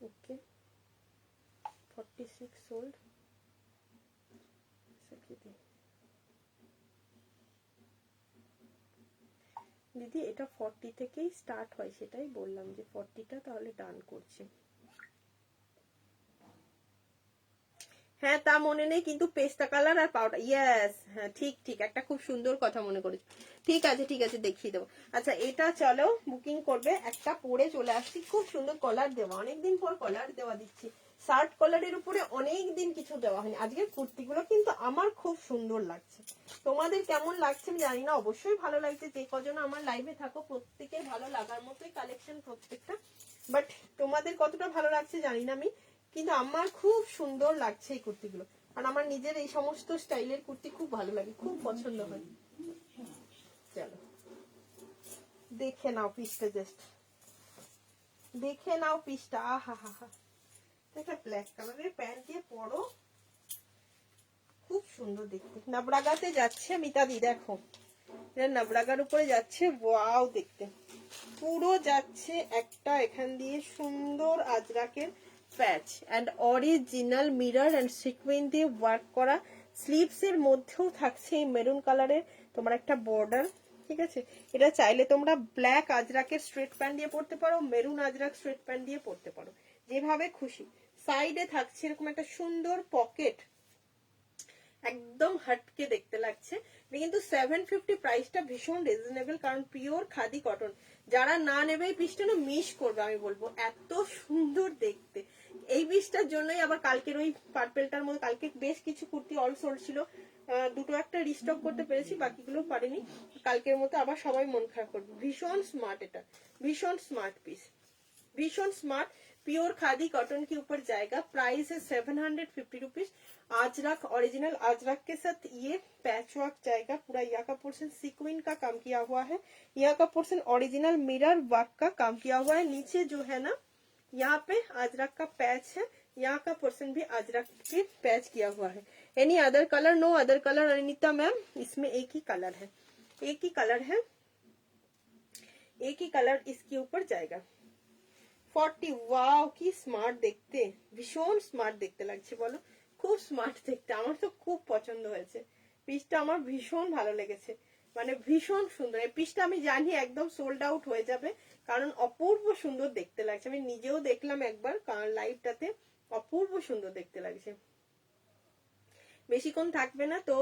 ओके, 46 सोल्ड। দিদি এটা 40 থেকেই স্টার্ট হয়, সেটাই বললাম যে 40টা তাহলে ডান করছি। হ্যাঁ তা মনে নেই, কিন্তু পেস্তা কালার আর পাউডার, ইয়েস হ্যাঁ ঠিক ঠিক, একটা খুব সুন্দর কথা মনে করেছো। ঠিক আছে ঠিক আছে, দেখিয়ে দেবো। আচ্ছা এটা চলো বুকিং করবে, একটা পরে চলে আসছি। খুব সুন্দর কলার দেওয়া, অনেকদিন পর কলার দেওয়া দিচ্ছি। শার্ট কলারের উপরে অনেকদিন কিছু দেওয়া হয়নি। আজকের কুর্তিগুলো কিন্তু আমার খুব সুন্দর লাগছে, তোমাদের কেমন লাগছে আমি জানি না, অবশ্যই ভালো লাগছে। যে কজন আমার লাইভে থাকো প্রত্যেকের ভালো লাগার মতোই কালেকশন প্রত্যেকটা, বাট তোমাদের কতটা ভালো লাগছে জানি না আমি, কিন্তু আমার খুব সুন্দর লাগছে এই কুর্তিগুলো। আর আমার নিজের এই সমস্ত স্টাইলের কুর্তি খুব ভালো লাগে, খুব পছন্দ হয়। চলো দেখে নাও পিসটা, জাস্ট দেখে নাও পিসটা। আহা হা হা, একটা ব্ল্যাক কালারের প্যান্ট দিয়ে পরো, খুব সুন্দর দেখতে, নাবরাগাতে যাচ্ছে মিতাদি, দেখো এটা নাবরাগার উপরে যাচ্ছে, ওয়াও দেখতে। পুরো যাচ্ছে একটা এখান দিয়ে সুন্দর আজরাকের patch and original mirror and sequins দিয়ে ওয়ার্ক করা। স্লিভস এর মধ্যেও থাকছে এই মেরুন কালারের তোমার একটা বর্ডার, ঠিক আছে। এটা চাইলে তোমরা ব্ল্যাক আজরাকের স্ট্রেট প্যান্ট দিয়ে পরতে পারো, মেরুন আজরাক স্ট্রেট প্যান্ট দিয়ে পরতে পারো, যেভাবে খুশি। সাইডে থাকছে এরকম একটা সুন্দর পকেট, একদম হটকে দেখতে লাগছে। কিন্তু 750 প্রাইসটা ভীষণ রিজনেবল, কারণ পিওর খাদি কটন। যারা না নেবে এই পিসটা না মিস করবে, আমি বলবো এত সুন্দর দেখতে। এই পিসটার জন্যই আবার কালকের ওই পার্পেলটার মধ্যে কালকে বেশ কিছু কুর্তি অল সোল্ড ছিল, দুটো একটা রিস্টক করতে পেরেছি, বাকিগুলো পারিনি। কালকের মতো আবার সবাই মন খারাপ করবে। ভীষণ স্মার্ট, এটা भीषण स्मार्ट पीस, भीषण स्मार्ट प्योर खादी कॉटन के ऊपर जाएगा। प्राइस है 750 रुपीज। आजरक ओरिजिनल आजरक के साथ ये पैच वर्क जाएगा। पूरा यहाँ का पोर्शन सीक्वेंस का काम किया हुआ है, यहाँ का पोर्शन ओरिजिनल मिरर वर्क का काम किया हुआ है। नीचे जो है ना यहाँ पे आजरक का पैच है, यहाँ का पोर्शन भी आजरक के पैच किया हुआ है। Any other colour? No other colour Anita ma'am, इसमें एक ही कलर है, एक ही कलर है, एक ही कलर इसके ऊपर जाएगा। 40 वाओ কি স্মার্ট দেখতে, ভীষণ স্মার্ট দেখতে লাগছে বলো, খুব স্মার্ট দেখতে। আমার তো খুব পছন্দ হয়েছে পিসটা, আমার ভীষণ ভালো লেগেছে, মানে ভীষণ সুন্দর। এই পিসটা আমি জানি একদম সোল্ড আউট হয়ে যাবে, কারণ অপূর্ব সুন্দর দেখতে লাগছে। আমি নিজেও দেখলাম একবার লাইভটাতে, অপূর্ব সুন্দর দেখতে লাগছে। বেশিক্ষণ থাকবে না তো,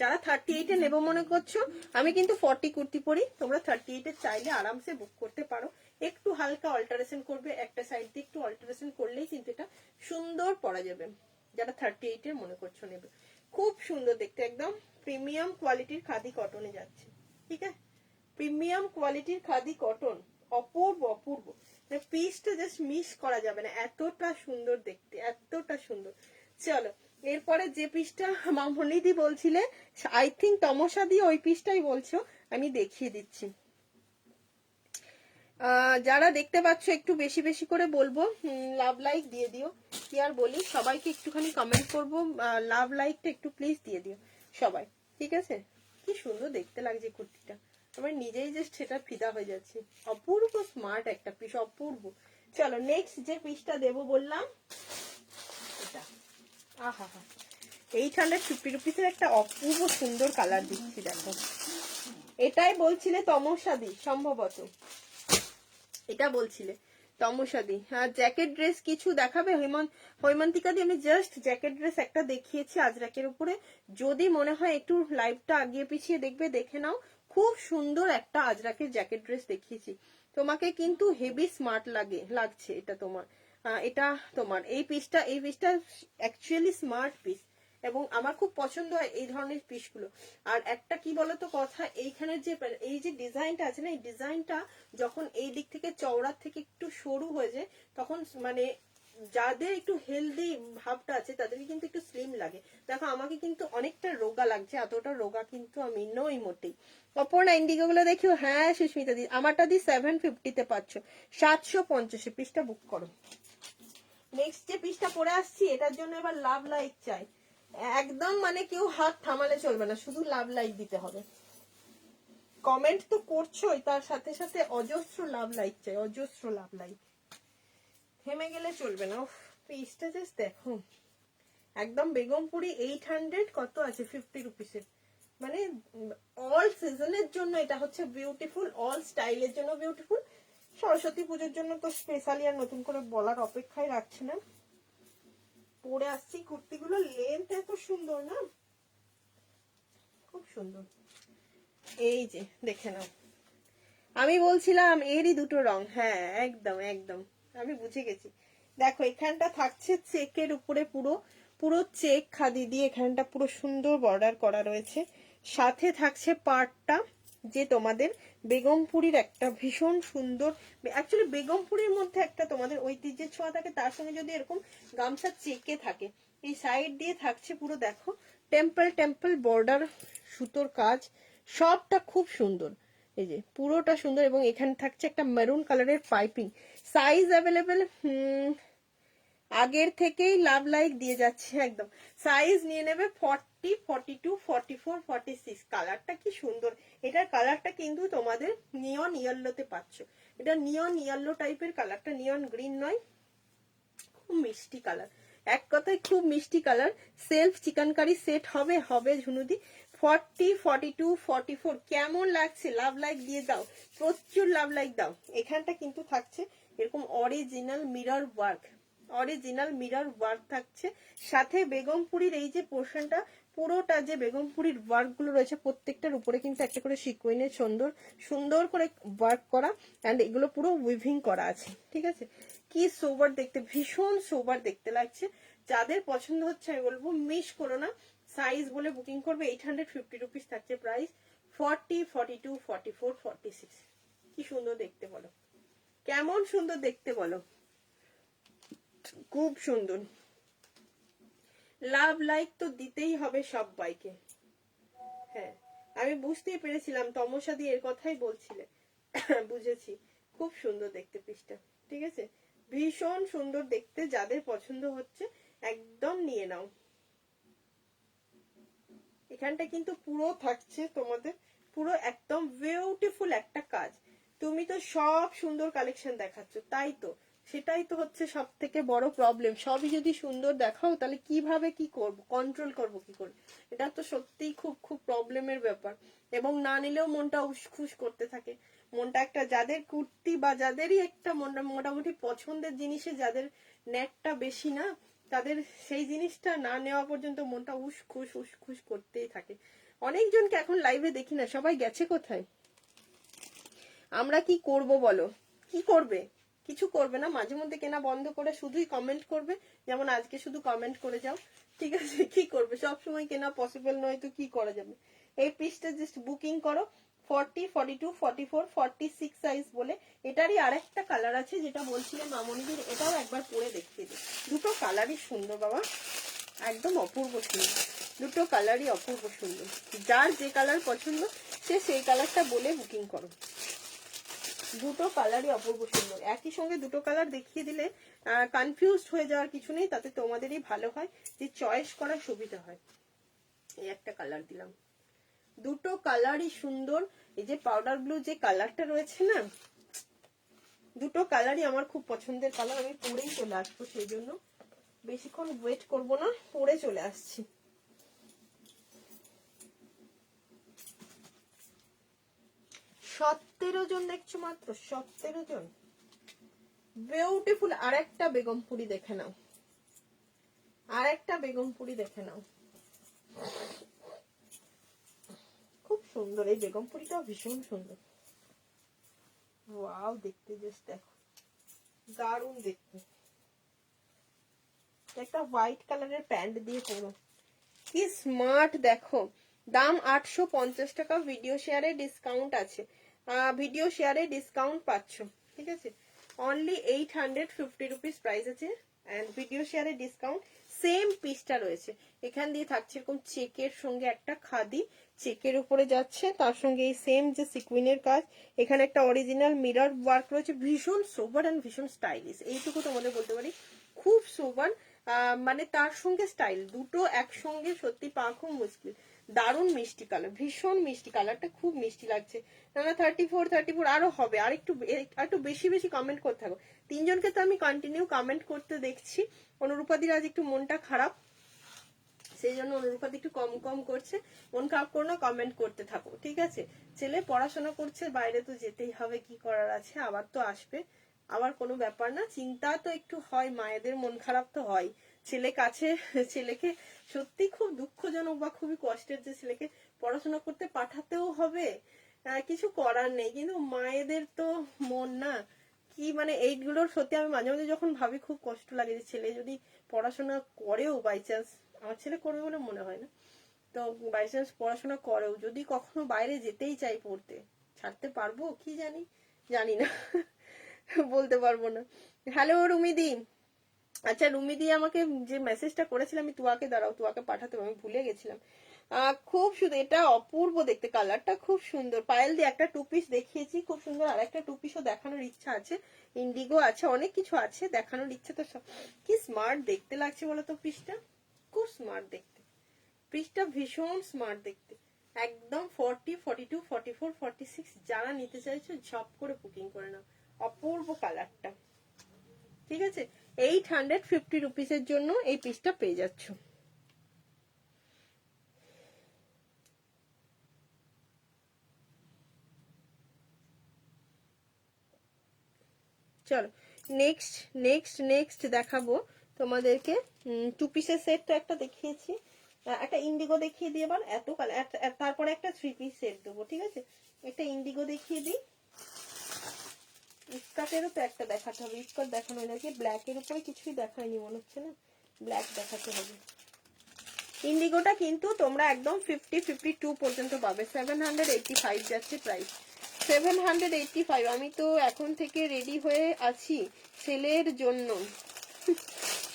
যারা 38 এ নেবো মনে করছো, আমি কিন্তু 40 কুর্তি পরি, তোমরা 38 এর চাইলে আরামসে বুক করতে পারো। একটু হালকা অল্টারেশন করবে, একটা সাইড দিয়ে একটু অল্টারেশন করলেই কিন্তু এটা সুন্দর পরা যাবে। যারা 38 এর মনে করছো নেবে, খুব সুন্দর দেখতে, একদম প্রিমিয়াম কোয়ালিটির খাদি কটনে যাচ্ছে, ঠিক আছে, প্রিমিয়াম কোয়ালিটির খাদি কটন, অপূর্ব অপূর্ব। পিসটা জাস্ট মিস করা যাবে না, এতটা সুন্দর দেখতে, এতটা সুন্দর। চলো এরপরে যে পিসটা মামনিদি বলছিলে, আই থিঙ্ক তমসা দিয়ে ওই পিসটাই বলছো, আমি দেখিয়ে দিচ্ছি। যারা দেখতে পাচ্ছ একটু বেশি বেশি করে বলবো, লাভ লাইক দিয়ে দিও। কি আর বলি, সবাইকে একটুখানি কমেন্ট করবো, লাভ লাইকটা একটু প্লিজ দিয়ে দিও সবাই, ঠিক আছে। কি সুন্দর দেখতে লাগছে কুর্তিটা, আমার নিজেই জাস্ট সেটা ফিদা হয়ে যাচ্ছে। অপূর্ব স্মার্ট একটা পিস, অপূর্ব। চলো নেক্সট যে পিসটা দেবো বললাম এটা, আহা হা, 850 রুপিসের একটা অপূর্ব সুন্দর কালার দিচ্ছি, দেখো। এটাই বলছিলে তমসাদি, সম্ভবত এটা বলছিলে তমসাদি। হ্যাঁ, জ্যাকেট ড্রেস কিছু দেখাবে হৈমন্তিকা দি? আমি জাস্ট জ্যাকেট ড্রেস একটা দেখিয়েছি আজরাকের উপরে, যদি মনে হয় একটু লাইভটা আগিয়ে পিছিয়ে দেখবে, দেখে নাও। খুব সুন্দর একটা আজরাকের জ্যাকেট ড্রেস দেখিয়েছি তোমাকে, কিন্তু হেভি স্মার্ট লাগছে এটা তোমার। এটা তোমার এই পিসটা অ্যাকচুয়ালি স্মার্ট পিস, এবং আমার খুব পছন্দ হয় এই ধরনের পিসগুলো। আর একটা কি বলতো কথা, এইখানের যে এই যে ডিজাইনটা আছে না, এই ডিজাইনটা যখন এই দিক থেকে চওড়ার থেকে একটু সরু হয়ে যায়, তখন মানে যাদের একটু হেলদি ভাবটা আছে তাদেরকে কিন্তু একটু স্লিম লাগে। দেখো আমাকে কিন্তু অনেকটা রোগা লাগছে, এতটা রোগা কিন্তু আমি নই মোটেই। অপর্ণা ইন্ডিগো গুলো দেখিও। হ্যাঁ সুস্মিতা দি, আমারটা দি 750 তে পাচ্ছ, 750 পিসটা বুক করো। নেক্সট যে পিসটা পরে আসছি, এটার জন্য এবার লাভ লাইক চাই একদম, মানে কেউ হাত থামালে চলবে না, শুধু লাভ লাইক দিতে হবে। কমেন্ট তো করছোই, তার সাথে সাথে অজস্র লাভ লাইক চাই, অজস্র লাভ লাইক, থেমে গেলে চলবে না। পিসটা জাস্ট দেখো, একদম বেগমপুরি 800 কত আছে 50 রুপিসের, মানে অল সিজনের জন্য এটা হচ্ছে বিউটিফুল, অল স্টাইলের জন্য বিউটিফুল। সরস্বতী পুজোর জন্য তো স্পেশালি আর নতুন করে বলার অপেক্ষায় রাখছি না। পরে আসছি কুর্তিগুলো, লেন্থ এত সুন্দর না, খুব সুন্দর। এই যে দেখে নাও, আমি বলছিলাম এরই দুটো রং, হ্যাঁ একদম একদম আমি বুঝে গেছি। দেখো এখানটা থাকছে চেকের উপরে, পুরো পুরো চেক খাদি দিয়ে এখানটা পুরো সুন্দর বর্ডার করা রয়েছে। সাথে থাকছে পার্টটা যে তোমাদের বেগমপুরীর একটা ভীষণ সুন্দর, অ্যাকচুয়ালি বেগমপুরীর মধ্যে একটা তোমাদের ঐতিহ্যের ছোঁয়া থাকে, তার সঙ্গে যদি এরকম গামছা চেকে থাকে। এই সাইড দিয়ে থাকছে পুরো দেখো টেম্পল টেম্পল বর্ডার, সুতোর কাজ, সবটা খুব সুন্দর। এই যে পুরোটা সুন্দর, এবং এখানে থাকছে একটা মেরুন কালারের পাইপিং। সাইজ অ্যাভেলেবেল, আগের থেকেই লাভ লাইক দিয়ে যাচ্ছে একদম। সাইজ নিয়ে নেবে 40 40, 42, 44, 46 কালারটা কি সুন্দর। এটার কালারটা কিন্তু তোমাদের নিয়ন ইয়েলোতে পাচ্ছ। এটা নিয়ন ইয়েলো টাইপের কালারটা, নিয়ন গ্রিন নয়, খুব মিষ্টি কালার, এক কথায় খুব মিষ্টি colour. Self chicken curry set হবে হবে ঝুনুদি। 40, 42, 44 কেমন লাগছে? লাভ লাইক দিয়ে দাও, প্রচুর লাভ লাইক দাও। এখানটা কিন্তু থাকছে এরকম original mirror work, original mirror work থাকছে, সাথে বেগমপুরীর এই যে পোর্শনটা পুরোটা যে বেগমপুরীর ওয়ার্ক গুলো রয়েছে প্রত্যেকটার উপরে কিন্তু একটা করে সিকোয়েন্সের সুন্দর সুন্দর করে ওয়ার্ক করা, এন্ড এগুলো পুরো উইভিং করা আছে, ঠিক আছে। কি সোবার দেখতে, ভীষণ সোবার দেখতে লাগছে। যাদের পছন্দ হচ্ছে আমি বলবো মিস করো না, সাইজ বলে বুকিং করবে। 850 রুপিস থাকছে প্রাইস। 40, 42, 44, 46 কি সুন্দর দেখতে বলো, কেমন সুন্দর দেখতে বলো, খুব সুন্দর। লাভ লাইক তো দিতেই হবে সবাইকে। হ্যাঁ আমি বুঝতেই পেরেছিলাম তমসা দিয়ে এর কথাই বলছিলে। বুঝেছি, খুব সুন্দর দেখতে পিসটা, ঠিক আছে, ভীষণ সুন্দর দেখতে। যাদের পছন্দ হচ্ছে একদম নিয়ে নাও। এখানটা কিন্তু পুরো থাকছে তোমাদের পুরো একদম বিউটিফুল একটা কাজ। তুমি তো সব সুন্দর কালেকশন দেখাচ্ছ, তাই তো, সেটাই তো হচ্ছে সব থেকে বড় প্রবলেম। সবই যদি সুন্দর দেখাও তাহলে কিভাবে কি করব, কন্ট্রোল করব কি করে? এটা তো সত্যিই খুব খুব প্রবলেমের ব্যাপার। এবং না নিলেও মনটা উসখুস করতে থাকে। মনটা একটা, যাদের কুর্তি বা যাদেরই একটা মোটামুটি পছন্দের জিনিসে যাদের নেটটা বেশি না, তাদের সেই জিনিসটা না নেওয়া পর্যন্ত মনটা উসখুস করতেই থাকে। অনেকজনকে এখন লাইভে দেখি না, সবাই গেছে কোথায়? আমরা কি করব বলো? কি করবে? কিছু করবে না, মাঝে মধ্যে কেনা বন্ধ করে শুধুই কমেন্ট করবে, যেমন আজকে শুধু কমেন্ট করে যাও, ঠিক আছে। কি করবে, সব সময় কেনা পসিবল নয়, তো কি করা যাবে। এই পিসটা জাস্ট বুকিং করো 40, 42, 44, 46 সাইজ বলে। এটারই আরেকটা কালার আছে যেটা বলছিলেন মামনিদের, এটাও একবার পরে দেখিয়ে দিই। দুটো কালারই সুন্দর বাবা, একদম অপূর্ব সুন্দর, দুটো কালারই অপূর্ব সুন্দর। যার যে কালার পছন্দ সে সেই কালারটা বলে বুকিং করো। দুটো কালারই অপূর্ব সুন্দর, একই সঙ্গে দুটো কালার দেখিয়ে দিলে কনফিউজ হয়ে যাওয়ার কিছু নেই, তাতে তোমাদেরই ভালো হয়, যে চয়েস করার সুবিধা হয়। এই একটা কালার দিলাম, দুটো কালারই সুন্দর। এই যে পাউডার ব্লু যে কালারটা রয়েছে না, দুটো কালারই আমার খুব পছন্দের কালার। আমি পরেই চলে আসবো, সেই জন্য বেশিক্ষণ ওয়েট করব না, পরে চলে আসছি। 17 জন দেখছো, মাত্র 17 জন। বিউটিফুল আরেকটা বেগমপুরি দেখে নাও, আরেকটা বেগমপুরি দেখে নাও, খুব সুন্দর। এই বেগমপুরিটাও ভীষণ সুন্দর, ওয়াও দেখতে, জাস্ট দেখো, দারুণ দেখতে। একটা হোয়াইট কালারের প্যান্ট দিয়ে পরো, কি স্মার্ট দেখো। দাম 850 টাকা, ভিডিও শেয়ারে ডিসকাউন্ট আছে, ভিডিও শেয়ারে ডিসকাউন্ট পাচ্ছ, ঠিক আছে। অনলি 850 রুপিস প্রাইস আছে, এন্ড ভিডিও শেয়ারে ডিসকাউন্ট। সেম পিসটা রয়েছে, এখান দিয়ে থাকছে এরকম চেকের সঙ্গে একটা খাদি, চেকের উপরে যাচ্ছে, তার সঙ্গে এই সেম যে সিকুইনের কাজ, এখানে একটা অরিজিনাল মিরর ওয়ার্ক রয়েছে। ভীষণ সোবার এন্ড ভীষণ স্টাইলিশ, এইটুকু তোমাদের বলতে পারি, খুব সোবার। মানে তার সঙ্গে স্টাইল দুটো একসঙ্গে সত্যি পাওয়া খুব মুশকিল। দারুণ মিষ্টি কালার, ভীষণ মিষ্টি কালারটা, খুব মিষ্টি লাগছে। না 34 আরো হবে, আর একটু বেশি বেশি কমেন্ট করতে থাকো। তিনজনকে তো আমি কন্টিনিউ কমেন্ট করতে দেখছি। অনুরূপাদির আজ একটু মনটা খারাপ, সেই জন্য অনুরূপাদি একটু কম কম করছে। মন খারাপ করো না, কমেন্ট করতে থাকো, ঠিক আছে। ছেলে পড়াশোনা করছে, বাইরে তো যেতেই হবে, কি করার আছে, আবার তো আসবে, আবার কোনো ব্যাপার না। চিন্তা তো একটু হয়, মায়েদের মন খারাপ তো হয়। ছেলে কাছে, ছেলেকে সত্যি খুব দুঃখজনক বা খুবই কষ্টের যে ছেলেকে পড়াশোনা করতে পাঠাতেও হবে, কিছু করার নেই, কিন্তু মায়েদের তো মন না কি, মানে এইগুলোর সত্যি আমি মাঝে মাঝে যখন ভাবি খুব কষ্ট লাগে, যে ছেলে যদি পড়াশোনা করেও বাই চান্স, আমার ছেলে করবে বলে মনে হয় না, তো বাই চান্স পড়াশোনা করেও যদি কখনো বাইরে যেতেই চাই পড়তে, ছাড়তে পারবো কি জানি, জানি না। বলতে পারবো না। হ্যালো রুমিদি, আচ্ছা রুমিদি আমাকে যে মেসেজটা করেছিলাম, আমি তুয়াকে, দাঁড়াও তুয়াকে পাঠাতে, আমি ভুলে গেছিলাম। খুব সুন্দর, এটা অপূর্ব দেখতে, কালারটা খুব সুন্দর। পায়েল দিয়ে একটা টু পিস দেখিয়েছি, খুব সুন্দর। আর একটা টু পিসও দেখানোর ইচ্ছা আছে, ইন্ডিগো আছে, অনেক কিছু আছে দেখানোর ইচ্ছা। তো কি স্মার্ট দেখতে লাগছে বলো তো পিসটা, খুব স্মার্ট দেখতে, পিসটা ভীষণ স্মার্ট দেখতে, একদম 40, 42, 44, 46 যারা নিতে চাইছো ঝপ করে বুকিং করে নাও। অপূর্ব কালারটা, ঠিক আছে। 850 রুপিসের জন্য এই পিসটা পেয়ে যাচ্ছ। চলো নেক্সট নেক্সট নেক্সট দেখাবো তোমাদেরকে। 2 পিসের সেট তো একটা দেখিয়েছি, একটা ইন্ডিগো দেখিয়ে দিই এবার। এত কালার, তারপরে একটা 3 পিস সেট দেবো, ঠিক আছে। একটা ইন্ডিগো দেখিয়ে দিই। স্কার্টেরও তো একটা দেখাতে হবে, স্কার্ট দেখানো নাকি ব্ল্যাকের উপরে কিছুই দেখায়নি মনে হচ্ছে না, ব্ল্যাক দেখাতে হবে। ইন্ডিগোটা কিন্তু তোমরা একদম 50-52 পর্যন্ত পাবে। 785 যাচ্ছে প্রাইস, 785। আমি তো এখন থেকে রেডি হয়ে আছি ছেলের জন্য।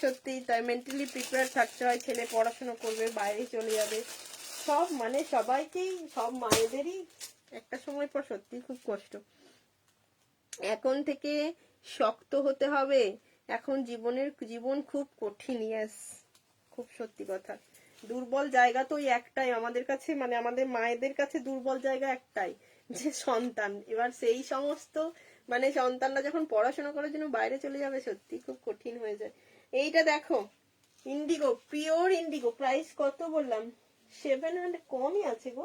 সত্যি তাই, মেন্টালি প্রিপেয়ার থাকতে হয়। ছেলে পড়াশোনা করবে, বাইরে চলে যাবে, সব মানে সবাইকেই, সব মায়েদেরই একটা সময় পর সত্যি খুব কষ্ট। এখন থেকে শক্ত হতে হবে, এখন জীবন খুব কঠিন। ইয়াস, খুব সত্যি কথা। দুর্বল জায়গা তো ওই একটাই আমাদের কাছে, মানে আমাদের মায়েদের কাছে দুর্বল জায়গা একটাই, যে সন্তান। এবার সেই সমস্ত মানে সন্তানরা যখন পড়াশোনা করার জন্য বাইরে চলে যাবে, সত্যি খুব কঠিন হয়ে যায়। এইটা দেখো, ইন্ডিগো, পিওর ইন্ডিগো, প্রাইস কত বললাম? 700, কমই আছে গো,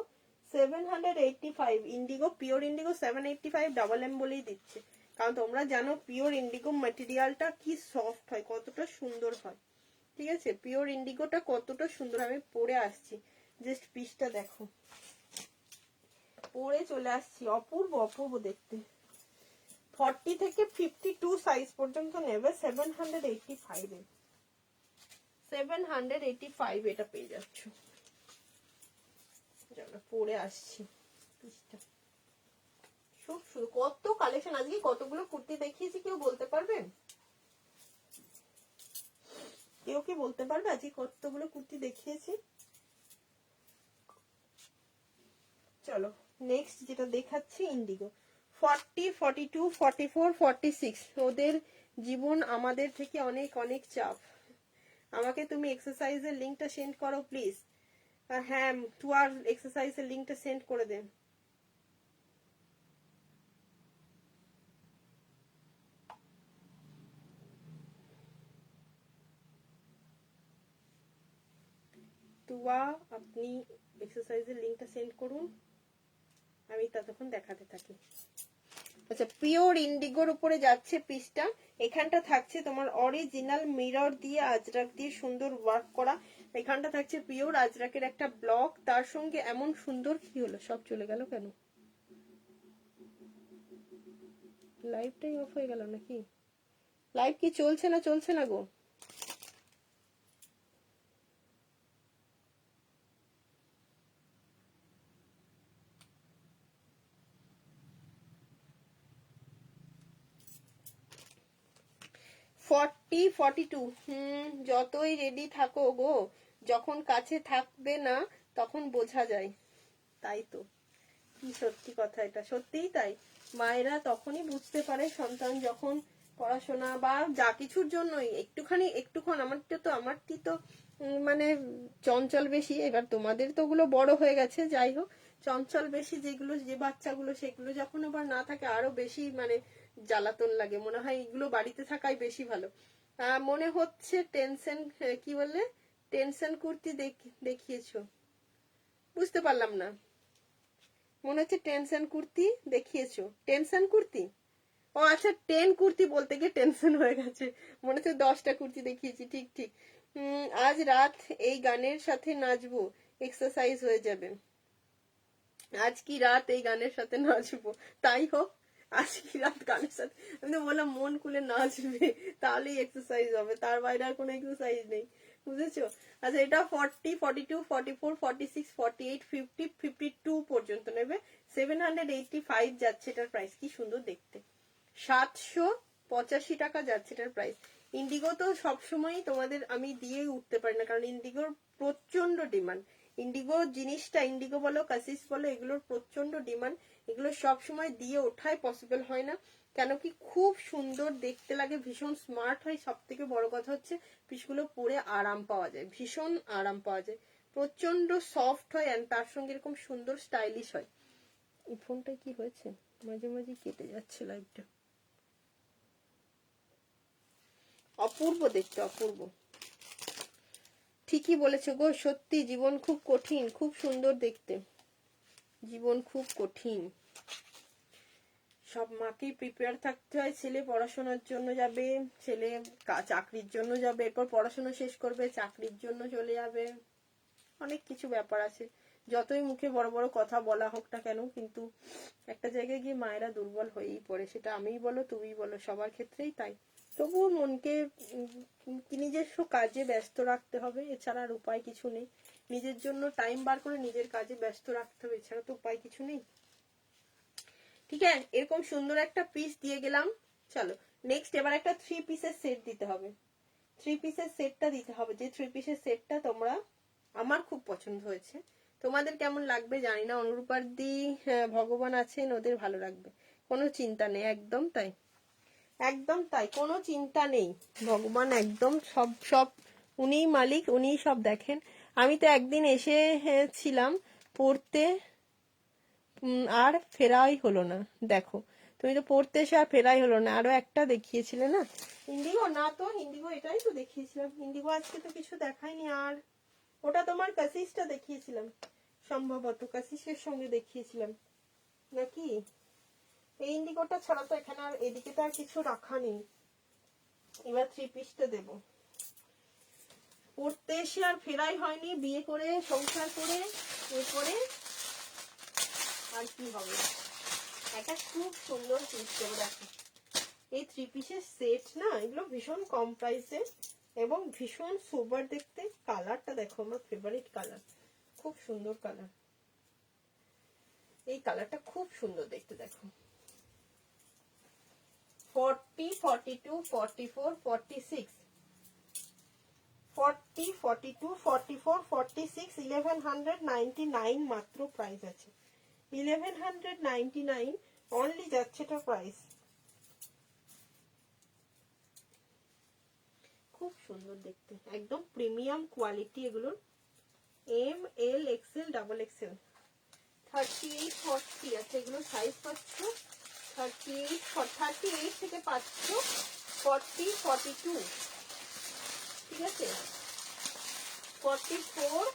785। Indigo, pure indigo 785, double M বলেই দিচ্ছে। কারণ তোমরা জানো পিওর ইন্ডিগো ম্যাটেরিয়ালটা কি সফট হয়, কতটা সুন্দর হয়, ঠিক আছে। পিওর ইন্ডিগোটা কতটা সুন্দর, আমি পরে আসছি, জাস্ট পিসটা দেখো, পরে চলে আসছি। অপূর্ব অপূর্ব দেখতে। 40 থেকে 52 সাইজ পর্যন্ত নেবে 785 এ। 785 এটা পেয়ে যাচ্ছ। পরে আসছি পিসটা। শুধু কত কালেকশন, আজকে কতগুলো কুর্তি দেখিয়েছি কেউ বলতে পারবে? কেউ কি বলতে পারবে আজকে কতগুলো কুর্তি দেখিয়েছি? চলো নেক্সট যেটা দেখাচ্ছি, ইন্ডিগো 40, 42, 44, 46। ওদের জীবন আমাদের থেকে অনেক অনেক চাপ। আমাকে তুমি এক্সারসাইজের লিঙ্কটা সেন্ড করো প্লিজ। হ্যাঁ, টুয়ার এক্সারসাইজের লিঙ্কটা সেন্ড করে দেন। টুয়া, আপনি এক্সারসাইজের লিঙ্কটা সেন্ড করুন, আমি ততক্ষণ দেখাতে থাকি। আচ্ছা, পিওর ইন্ডিগোর উপরে যাচ্ছে পিসটা। এখানটা থাকছে তোমার অরিজিনাল মিরর দিয়ে আজরাক দিয়ে সুন্দর ওয়ার্ক করা। এখানটা থাকছে পিওর আজরাকের একটা ব্লক, তার সঙ্গে এমন সুন্দর, কি হলো সব চলে গেল কেন? লাইভটাই অফ হয়ে গেল নাকি? লাইভ কি চলছে না চলছে না গো? ফর্টি, 42, যতই রেডি থাকো গো, যখন কাছে থাকবে না তখন বোঝা যায়। তাই তো, কি সত্যি কথা, এটা সত্যিই তাই। মায়েরা তখনই বুঝতে পারে সন্তান যখন পড়াশোনা বা যা কিছুর জন্যই একটুক্ষণ আমারটি তো মানে চঞ্চল বেশি। এবার তোমাদের তো ওগুলো বড় হয়ে গেছে, যাই হোক, চঞ্চল বেশি যেগুলো, যে বাচ্চাগুলো, সেগুলো যখন আবার না থাকে আরো বেশি মানে জ্বালাতন লাগে। মনে হয় এগুলো বাড়িতে থাকাই বেশি ভালো। মনে হচ্ছে টেনশন, কি বললে, টেনশন কুর্তি দেখিয়েছো, বুঝতে পারলাম না। মনে হচ্ছে টেনশন কুর্তি দেখিয়েছো, টেনশন কুর্তি। ও আচ্ছা, 10 কুর্তি বলতে গিয়ে টেনশন হয়ে গেছে, মনে হচ্ছে 10টা কুর্তি দেখিয়েছি। ঠিক ঠিক। আজ রাত এই গানের সাথে নাচবো, এক্সারসাইজ হয়ে যাবে। আজ কি রাত এই গানের সাথে নাচবো, তাই হোক। আজ কি রাত গানের সাথে, আমি তো বললাম মন খুলে নাচবে, তাহলেই এক্সারসাইজ হবে, তার বাইরে আর কোনো এক্সারসাইজ নেই, বুঝেছো। আচ্ছা, এটা 40, 42, 44, 46, 48, 50, 52 পর্যন্ত নেবে। 785 যাচ্ছে এটার প্রাইস। কি সুন্দর দেখতে, 785 টাকা যাচ্ছে এটার প্রাইস। ইন্ডিগো তো সবসময় তোমাদের আমি দিয়ে উঠতে পারি না, কারণ ইন্ডিগোর প্রচন্ড ডিমান্ড। ইন্ডিগো জিনিসটা, ইন্ডিগো বলো কাসিস বলো, এগুলোর প্রচন্ড ডিমান্ড। এগুলো সবসময় দিয়ে ওঠাই পসিবল হয় না, কেন কি খুব সুন্দর দেখতে লাগে, ভীষণ স্মার্ট হয়। সব থেকে বড় কথা হচ্ছে পিসগুলো পরে আরাম পাওয়া যায়, ভীষণ আরাম পাওয়া যায়। প্রচন্ড সফট হয় এন্ড তার সঙ্গে এরকম সুন্দর স্টাইলিশ হয়। এই ফোনটা কি হয়েছে, মাঝে মাঝে কেটে যাচ্ছে লাইভটা। অপূর্ব দেখতে, অপূর্ব। ঠিকই বলেছো গো, সত্যি জীবন খুব কঠিন, খুব সুন্দর দেখতে। জীবন খুব কঠিন, সব মাকেই প্রিপেয়ার থাকতে হয়। ছেলে পড়াশোনার জন্য যাবে, ছেলে চাকরির জন্য যাবে, এরপর পড়াশোনা শেষ করবে, চাকরির জন্য চলে যাবে, অনেক কিছু ব্যাপার আছে। যতই মুখে বড় বড় কথা বলা হোক না কেন, কিন্তু একটা জায়গায় গিয়ে মায়েরা দুর্বল হয়েই পড়ে। সেটা আমিই বলো, তুমিই বলো, সবার ক্ষেত্রেই তাই। তবুও মনকে নিজস্ব কাজে ব্যস্ত রাখতে হবে, এছাড়া আর উপায় কিছু নেই। নিজের জন্য টাইম বার করে নিজের কাজে ব্যস্ত রাখতে হবে, এছাড়া তো উপায় কিছু নেই। ঠিক আছে, এরকম সুন্দর একটা পিস দিয়ে গেলাম। চলো নেক্সট, এবার একটা 3 পিসের সেট দিতে হবে। 3 পিসের সেটটা দিতে হবে, যে 3 পিসের সেটটা তোমরা, আমার খুব পছন্দ হয়েছে। তোমাদের কেমন লাগবে জানি না। অনুরূপার দি ভগবান আছেন, ওদের ভালো লাগবে, কোনো চিন্তা নেই। একদম তাই, একদম তাই, কোনো চিন্তা নেই। ভগবান একদম সব সব উনিই মালিক, উনিই সব দেখেন। আমি তো একদিন এসে ছিলাম পড়তে, আর ফেরাই হলো না। দেখো, তুমি তো পড়তে এসে আর ফেরাই হলো না। আরো একটা দেখিয়েছিলে না, ইন্ডিগো না তো, ইন্ডিগো এটাই তো দেখিয়েছিলাম। ইন্ডিগো আজকে তো কিছু দেখায়নি। আর ওটা তোমার কাসিসটা দেখিয়েছিলাম, সম্ভবত কাসিসের সঙ্গে দেখিয়েছিলাম নাকি। এই ইন্ডিগোটা ছাড়া তো এখানে আর এদিকে তো আর কিছু রাখা নেই। এবার 3 পিসটা দেবো। পড়তে এসে আর ফেরাই হয়নি, বিয়ে করে সংসার করে এরপরে আর কি হবে। একটা খুব সুন্দর পিস দেবো। দেখো, এই 3 পিসের সেট না, এগুলো ভীষণ কম প্রাইসে এবং ভীষণ সুপার দেখতে। কালারটা দেখো, আমার ফেভারিট কালার, খুব সুন্দর কালার। এই কালারটা খুব সুন্দর দেখতে। দেখো 40, 42, 44, 46, 40, 42, 44, 46, 1199 মাত্র প্রাইস আছে। 1199 অনলি যাচ্ছে এটা প্রাইস। খুব সুন্দর দেখতে, একদম প্রিমিয়াম কোয়ালিটি এগুলোর। M, L, XL, double Excel, 38, 40 আছে এগুলো সাইজ পাচ্ছ। 38 থেকে পাচ্ছ 40, 42, ঠিক আছে, 44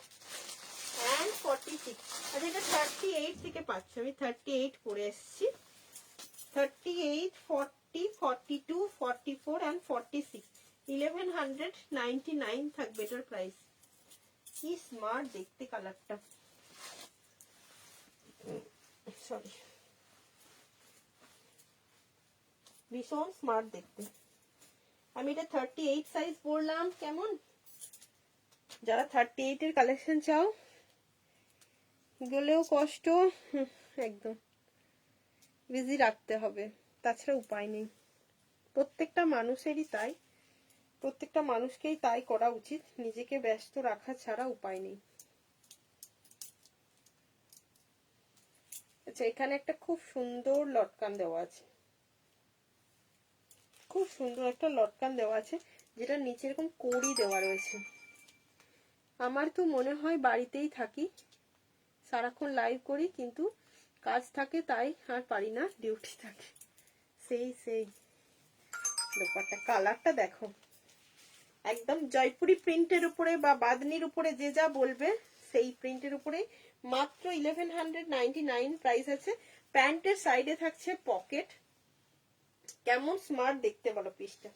and 46। আচ্ছা, এটা 38 থেকে পাচ্ছ। আমি 38 পরে এসেছি। 38, 40, 42, 44 and 46, 1199 থাকবে এটার প্রাইস। কি স্মার্ট দেখতে কালারটা, সরি, ভীষণ স্মার্ট দেখতে। আমি এটা 38 সাইজ পরলাম। কেমন, যারা 38 এর কালেকশন চাও, গেলেও কষ্ট, একদম বিজি রাখতে হবে, তাছাড়া উপায় নেই। প্রত্যেকটা মানুষেরই তাই, প্রত্যেকটা মানুষকেই তাই করা উচিত, নিজেকে ব্যস্ত রাখা ছাড়া উপায় নেই। আচ্ছা, এখানে একটা খুব সুন্দর লটকান দেওয়া আছে, খুব সুন্দর একটা লটকান দেওয়া আছে, যেটা নিচে এরকম কড়ি দেওয়া রয়েছে। আমার তো মনে হয় বাড়িতেই থাকি, সারাক্ষণ লাইভ করি, কিন্তু কাজ থাকে তাই আর পারি না, ডিউটি থাকে। সেই ব্যাপারটা, কালারটা দেখো, একদম জয়পুরি প্রিন্টের উপরে বা বাদনির উপরে যে যা বলবে সেই প্রিন্টের উপরে মাত্র 1199 প্রাইস আছে। প্যান্টের সাইডে থাকছে পকেট। কেমন স্মার্ট দেখতে বলো পিসটা,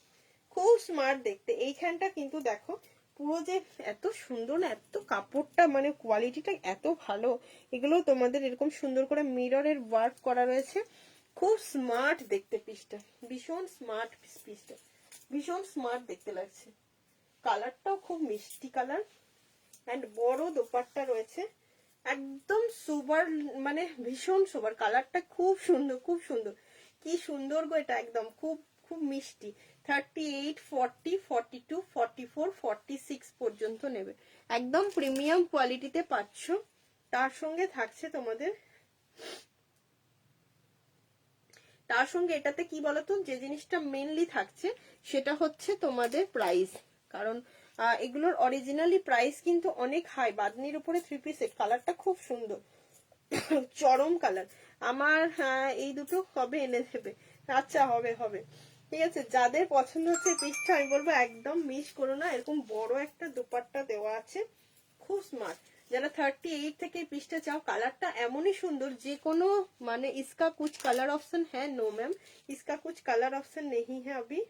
খুব স্মার্ট দেখতে। এইখানটা কিন্তু দেখো পুরো যে এত সুন্দর না, এত কাপড়টা মানে কোয়ালিটিটা এত ভালো। এগুলো তোমাদের এরকম সুন্দর করে মিররের ওয়ার্ক করা রয়েছে, খুব স্মার্ট দেখতে পিসটা, ভীষণ স্মার্ট পিসটা, ভীষণ স্মার্ট দেখতে লাগছে। কালারটাও খুব মিষ্টি কালার, এন্ড বড় দোপাট্টা রয়েছে, একদম সুপার, মানে ভীষণ সুপার। কালারটা খুব সুন্দর, খুব সুন্দর, কি সুন্দর গো এটা, একদম খুব খুব মিষ্টি। 38, 40, 42, 44, 46 পর্যন্ত নেবে, একদম প্রিমিয়াম কোয়ালিটিতে পাচ্ছ। তার সঙ্গে থাকছে তোমাদের, তার সঙ্গে এটাতে কি বলতো, যে জিনিসটা মেনলি থাকছে সেটা হচ্ছে তোমাদের প্রাইস। কারণ এগুলোর অরিজিনালি প্রাইস কিন্তু অনেক হাই। বাদনির উপরে 3 পিস সেট, কালারটা খুব সুন্দর, চরম কালার। আমার এই দুটো কবে এনে দেবে? আচ্ছা হবে হবে, ঠিক আছে। যাদের পছন্দ হচ্ছে পিসটা, আমি বলবো একদম মিস করো না। এরকম বড় একটা দুপাট্টা দেওয়া আছে, খুব স্মার্ট। যারা 38 থেকে পিসটা চাও, কালারটা এমনই সুন্দর, যে কোনো মানে इसका कुछ कलर ऑप्शन है? नो मैम, इसका कुछ कलर ऑप्शन नहीं है अभी,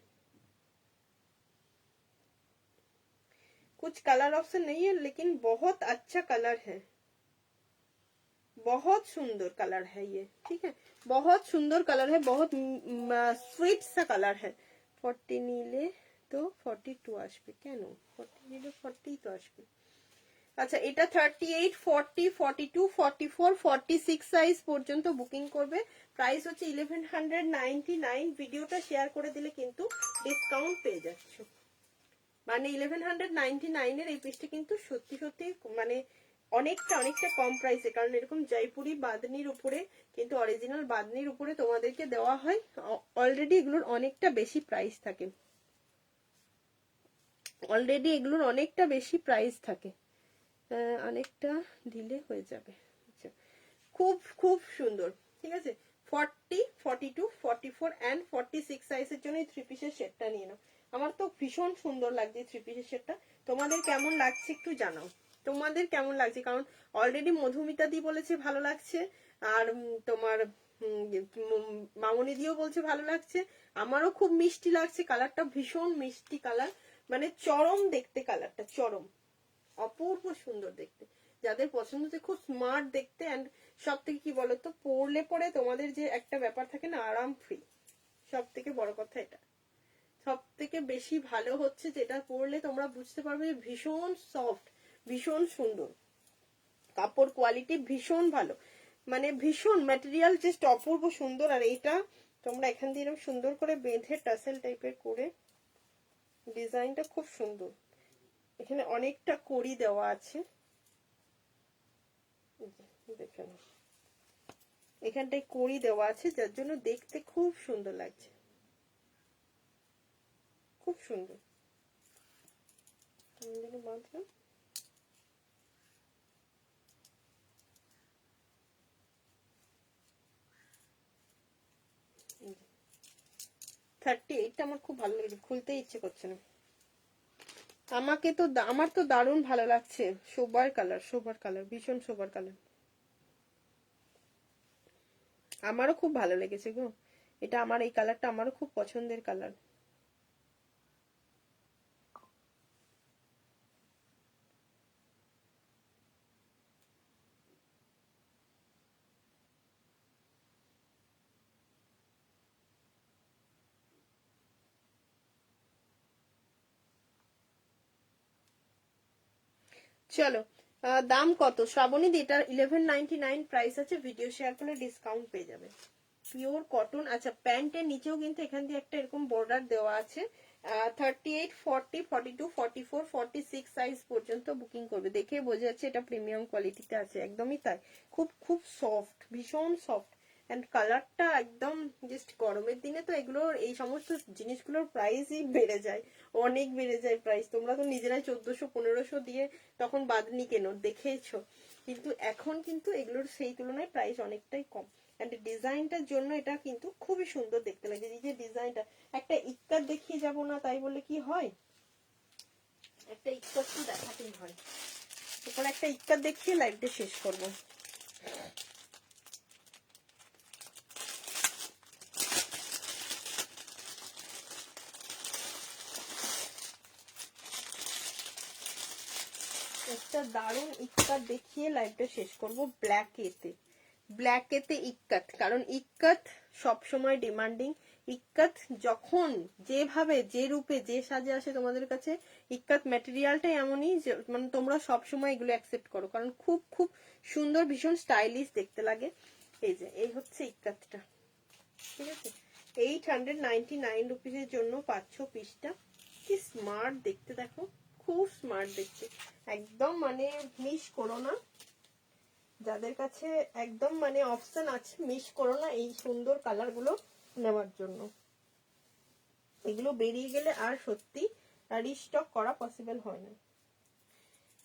कुछ कलर ऑप्शन नहीं है, लेकिन बहुत अच्छा कलर है, बहुत सुंदर कलर है ये, ठीक है, बहुत सुंदर कलर है, बहुत स्वीट सा कलर है। 40 নিলে তো 42 আসবে কেন? 40 নিলে 40 তো আসবে। আচ্ছা, এটা 38, 40, 42, 44, 46 সাইজ পর্যন্ত বুকিং করবে। প্রাইস হচ্ছে 1199। ভিডিওটা শেয়ার করে দিলে কিন্তু ডিসকাউন্ট পেয়ে যাচ্ছ। মানে 1199 এর এই পিসটা কিন্তু সত্যি সত্যি মানে অনেকটা কম প্রাইসে। কারণ এরকম জয়পুরি বাদনির উপরে কিন্তু, অরিজিনাল বাদনির উপরে তোমাদেরকে দেওয়া হয়, অলরেডি এগুলোর অনেকটা বেশি প্রাইস থাকে, অলরেডি এগুলোর অনেকটা বেশি প্রাইস থাকে। অনেকটা দিলে হয়ে যাবে। আচ্ছা, খুব খুব সুন্দর, ঠিক আছে। 40, 42, 44 এন্ড 46 সাইজের জন্য এই 3 পিসের সেটটা নিয়ে নাও। আমার তো ভীষণ সুন্দর লাগছে 3 পিসের সেটটা। তোমাদের কেমন লাগছে একটু জানাও, তোমাদের কেমন লাগছে। কারণ অলরেডি মধুমিতা দি বলেছে ভালো লাগছে, আর তোমার মামনি দিও বলছে ভালো লাগছে, আমারও খুব মিষ্টি লাগছে। কালারটা ভীষণ মিষ্টি কালার, মানে চরম দেখতে, কালারটা চরম অপূর্ব সুন্দর দেখতে। যাদের পছন্দ হচ্ছে, খুব স্মার্ট দেখতে, এন্ড সব থেকে কি বলতো, পরলে পরে তোমাদের যে একটা ব্যাপার থাকে না, আরাম ফ্রি, সব থেকে বড় কথা এটা। সব থেকে বেশি ভালো হচ্ছে যেটা পরলে তোমরা বুঝতে পারবে ভীষণ সফট, ভীষণ সুন্দর, কাপড় কোয়ালিটি ভীষণ ভালো, মানে ভীষণ ম্যাটেরিয়াল জাস্ট অপূর্ব সুন্দর। আর এইটা তোমরা এখান দিয়ে এরকম সুন্দর করে বেঁধে টাসেল টাইপের করে, ডিজাইনটা খুব সুন্দর। এখানে অনেকটা কড়ি দেওয়া আছে, দেখে নাও, এখানটায় কড়ি দেওয়া আছে, যার জন্য দেখতে খুব সুন্দর লাগছে, খুব সুন্দর। বাঁধলাম, 38টা আমার খুব ভালো লাগছে, খুলতে ইচ্ছে করছে না। আমাকে তো, আমার তো দারুণ ভালো লাগছে, সোবার কালার, সোবার কালার, ভীষণ সোবার কালার, আমারও খুব ভালো লেগেছে গো এটা। আমার এই কালারটা আমারও খুব পছন্দের কালার। চলো, দাম কত শ্রাবণী দি? এটার 1199 প্রাইস আছে, ভিডিও শেয়ার করলে ডিসকাউন্ট পেয়ে যাবে। Pure cotton. আচ্ছা, প্যান্টের নিচেও কিন্তু এখান দিয়ে একটা এরকম বর্ডার দেওয়া আছে। 38, 40, 42, 44, 46 সাইজ পর্যন্ত বুকিং করবে। দেখে বোঝা যাচ্ছে এটা প্রিমিয়াম কোয়ালিটিতে আছে, একদমই তাই। খুব খুব সফট, ভীষণ সফট, এন্ড কালারটা একদম জাস্ট। গরমের দিনে তো এগুলোর, এই সমস্ত জিনিসগুলোর প্রাইসই বেড়ে যায়, অনেক বেড়ে যায় প্রাইস। তোমরা তো নিজেরাই 1400, 1500 দিয়ে তখন বাদনি কেনো, দেখেইছো। কিন্তু এখন কিন্তু এগুলোর সেই তুলনায় প্রাইস অনেকটাই কম। এন্ড ডিজাইনটার জন্য এটা কিন্তু খুবই সুন্দর দেখতে লাগে। এই যে ডিজাইনটা, একটা ইক্কার দেখিয়ে যাব না তাই বলে কি হয়, একটা ইক্কার তো দেখাতেই হয়। এরপর একটা ইক্কার দেখিয়ে লাইভটা শেষ করব। একটা দারুণ ইক্কাত দেখিয়ে লাইভটা শেষ করব। ব্ল্যাক এতে, ব্ল্যাক এতে ইক্কাত, কারণ ইক্কাত সব সময় ডিমান্ডিং। ইক্কাত যখন যেভাবে, যে রূপে, যে সাজে আসে তোমাদের কাছে, ইক্কাত ম্যাটেরিয়ালটাই এমনই যে মানে তোমরা সব সময় এগুলো অ্যাকসেপ্ট করো, কারণ খুব খুব সুন্দর, ভীষণ স্টাইলিশ দেখতে লাগে। এই যে এই হচ্ছে ইক্কাতটা, ঠিক আছে। 899 রুপিসের জন্য পাচ্ছ পিসটা। কি স্মার্ট দেখতে দেখো, খুব স্মার্ট দেখতে, একদম মানে মিস করো না। যাদের কাছে একদম মানে অপশন আছে, মিস করো না এই সুন্দর কালার গুলো নেওয়ার জন্য। এগুলো বেরিয়ে গেলে আর সত্যি রিস্টক করা পসিবল হয় না,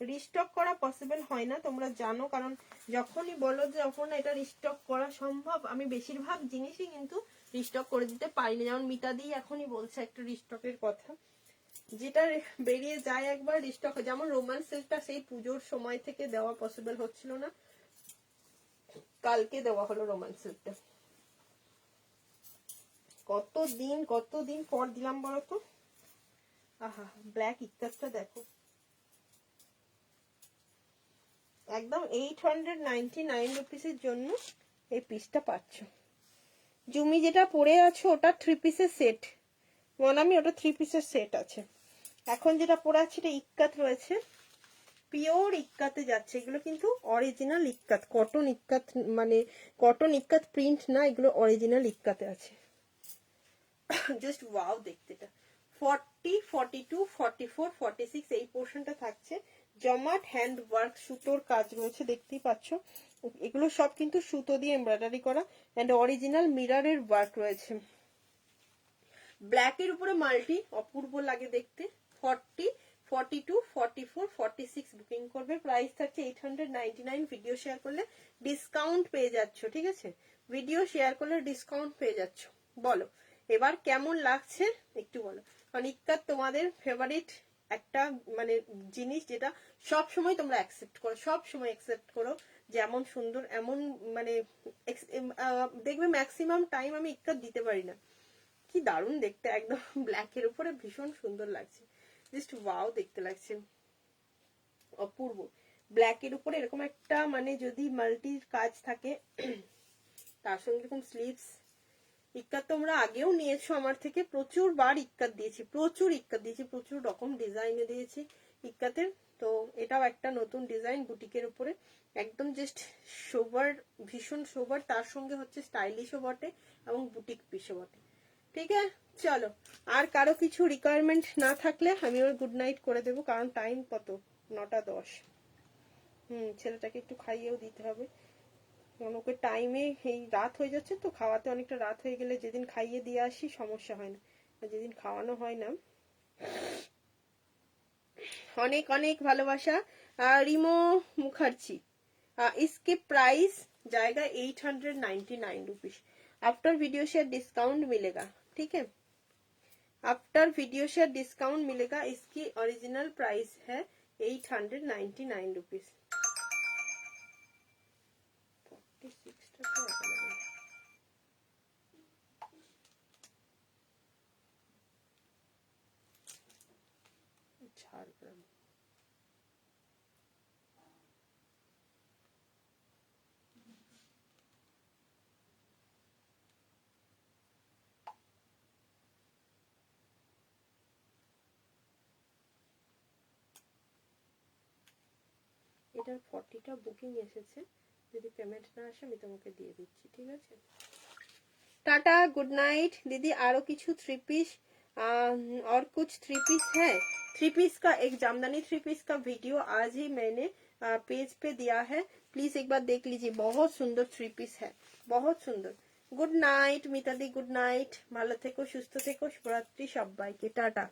রিস্টক করা পসিবল হয় না, তোমরা জানো। কারণ যখনই বলো যে যখন এটা রিস্টক করা সম্ভব, আমি বেশিরভাগ জিনিসই কিন্তু রিস্টক করে দিতে পারিনি। যেমন মিতাদি এখনই বলছে একটা রিস্টকের কথা, যেটা বেরিয়ে যায় একবার রিস্টক। যেমন রোমান সিল্কটা সেই পুজোর সময় থেকে দেওয়া পসিবল হচ্ছিল না, কালকে দেওয়া হলো রোমান সিল্কটা। কতদিন পর দিলাম বলতো। আহা, ব্ল্যাক ইকাতটা দেখো, একদম 899 রুপিসের জন্য এই পিসটা পাচ্ছ। জুমি যেটা পরে আছো ওটা 3 পিসের সেট, বললামই ওটা 3 পিসের সেট আছে। এখন যেটা পরে আছে এটা ইক্কাত রয়েছে, পিওর ইক্কাতে যাচ্ছে। এগুলো কিন্তু অরিজিনাল ইক্কাত, কটন ইক্কাত, মানে কটন ইক্কাত প্রিন্ট না, এগুলো অরিজিনাল ইক্কাতে আছে। জাস্ট ওয়াও দেখতে। এটা 40, 42, 44, 46 এই পোর্শনটা থাকছে। জমাট হ্যান্ড ওয়ার্ক, সুতোর কাজ রয়েছে, দেখতেই পাচ্ছ। এগুলো সব কিন্তু সুতো দিয়ে এমব্রয়ডারি করা, এন্ড অরিজিনাল মিররের ওয়ার্ক রয়েছে। ব্ল্যাকের উপরে মাল্টি, অপূর্ব লাগে দেখতে। 40, 42, 44, 46 বুকিং করবে। প্রাইস থাকছে 899। ভিডিও শেয়ার করলে ডিসকাউন্ট পেয়ে যাচ্ছ, ঠিক আছে? ভিডিও শেয়ার করলে ডিসকাউন্ট পেয়ে যাচ্ছ। বলো এবার কেমন লাগছে একটু বলো। কারণ ইক্কাত তোমাদের ফেভারিট একটা মানে জিনিস, যেটা সব সময় তোমরা অ্যাকসেপ্ট করো, সব সময় অ্যাকসেপ্ট করো। যেমন সুন্দর এমন মানে দেখবে ম্যাক্সিমাম টাইম আমি ইক্কাত দিতে পারি না। কি দারুণ দেখতে, একদম ব্ল্যাকের উপরে ভীষণ সুন্দর লাগছে, জাস্ট ওয়াও দেখতে লাগছে, অপূর্ব। ব্ল্যাকের উপরে এরকম একটা মানে যদি মাল্টির কাজ থাকে, তার সঙ্গে এরকম স্লিভস। ইক্কাত তোমরা আগেও নিয়েছো আমার থেকে, প্রচুর বার ইক্কাত দিয়েছি, প্রচুর রকম ডিজাইনে দিয়েছি ইক্কাতের। তো এটাও একটা নতুন ডিজাইন বুটিকের উপরে, একদম জাস্ট সোবার, ভীষণ সোবার, তার সঙ্গে হচ্ছে স্টাইলিশও বটে এবং বুটিক পিসও বটে। ঠিক আছে, চলো। আর কারো কিছু রিকোয়ারমেন্ট না থাকলে আমি ওর গুড নাইট করে দেবো, কারণ টাইম কত, 9টা 10। ছেলেটাকে একটু খাইয়েও দিতে হবে, কারণ ওকে টাইমে এই রাত হয়ে যাচ্ছে তো, খাওয়াতে অনেকটা রাত হয়ে গেলে যেদিন খাইয়ে দিয়ে আসি সমস্যা হয় না, যেদিন খাওয়ানো হয় না। অনেক অনেক ভালোবাসা। রিমো মুখার্জি, इसके प्राइस जाएगा 899 rupees. After video share discount मिलेगा, ठीक है? आफ्टर वीडियो शेयर डिस्काउंट मिलेगा। इसकी ओरिजिनल प्राइस है 899 रुपीज। 46 টাকা ঝাড়গ্রাম। এটার 40টা বুকিং এসেছে, যদি পেমেন্ট না আসে আমি তোমাকে দিয়ে দিচ্ছি, ঠিক আছে? टाटा, गुड नाइट दीदी। आरो किछु 3 पीस और कुछ 3 पीस है। 3 पीस का एक जामदानी 3 पीस का वीडियो आज ही मैंने पेज पे दिया है, प्लीज एक बार देख लीजिए। बहुत सुंदर 3 पीस है, बहुत सुंदर। गुड नाइट मितादी, गुड नाइट, ভালো থেকো, সুস্থ থেকো, শুভরাত্রি সবাইকে, টাটা।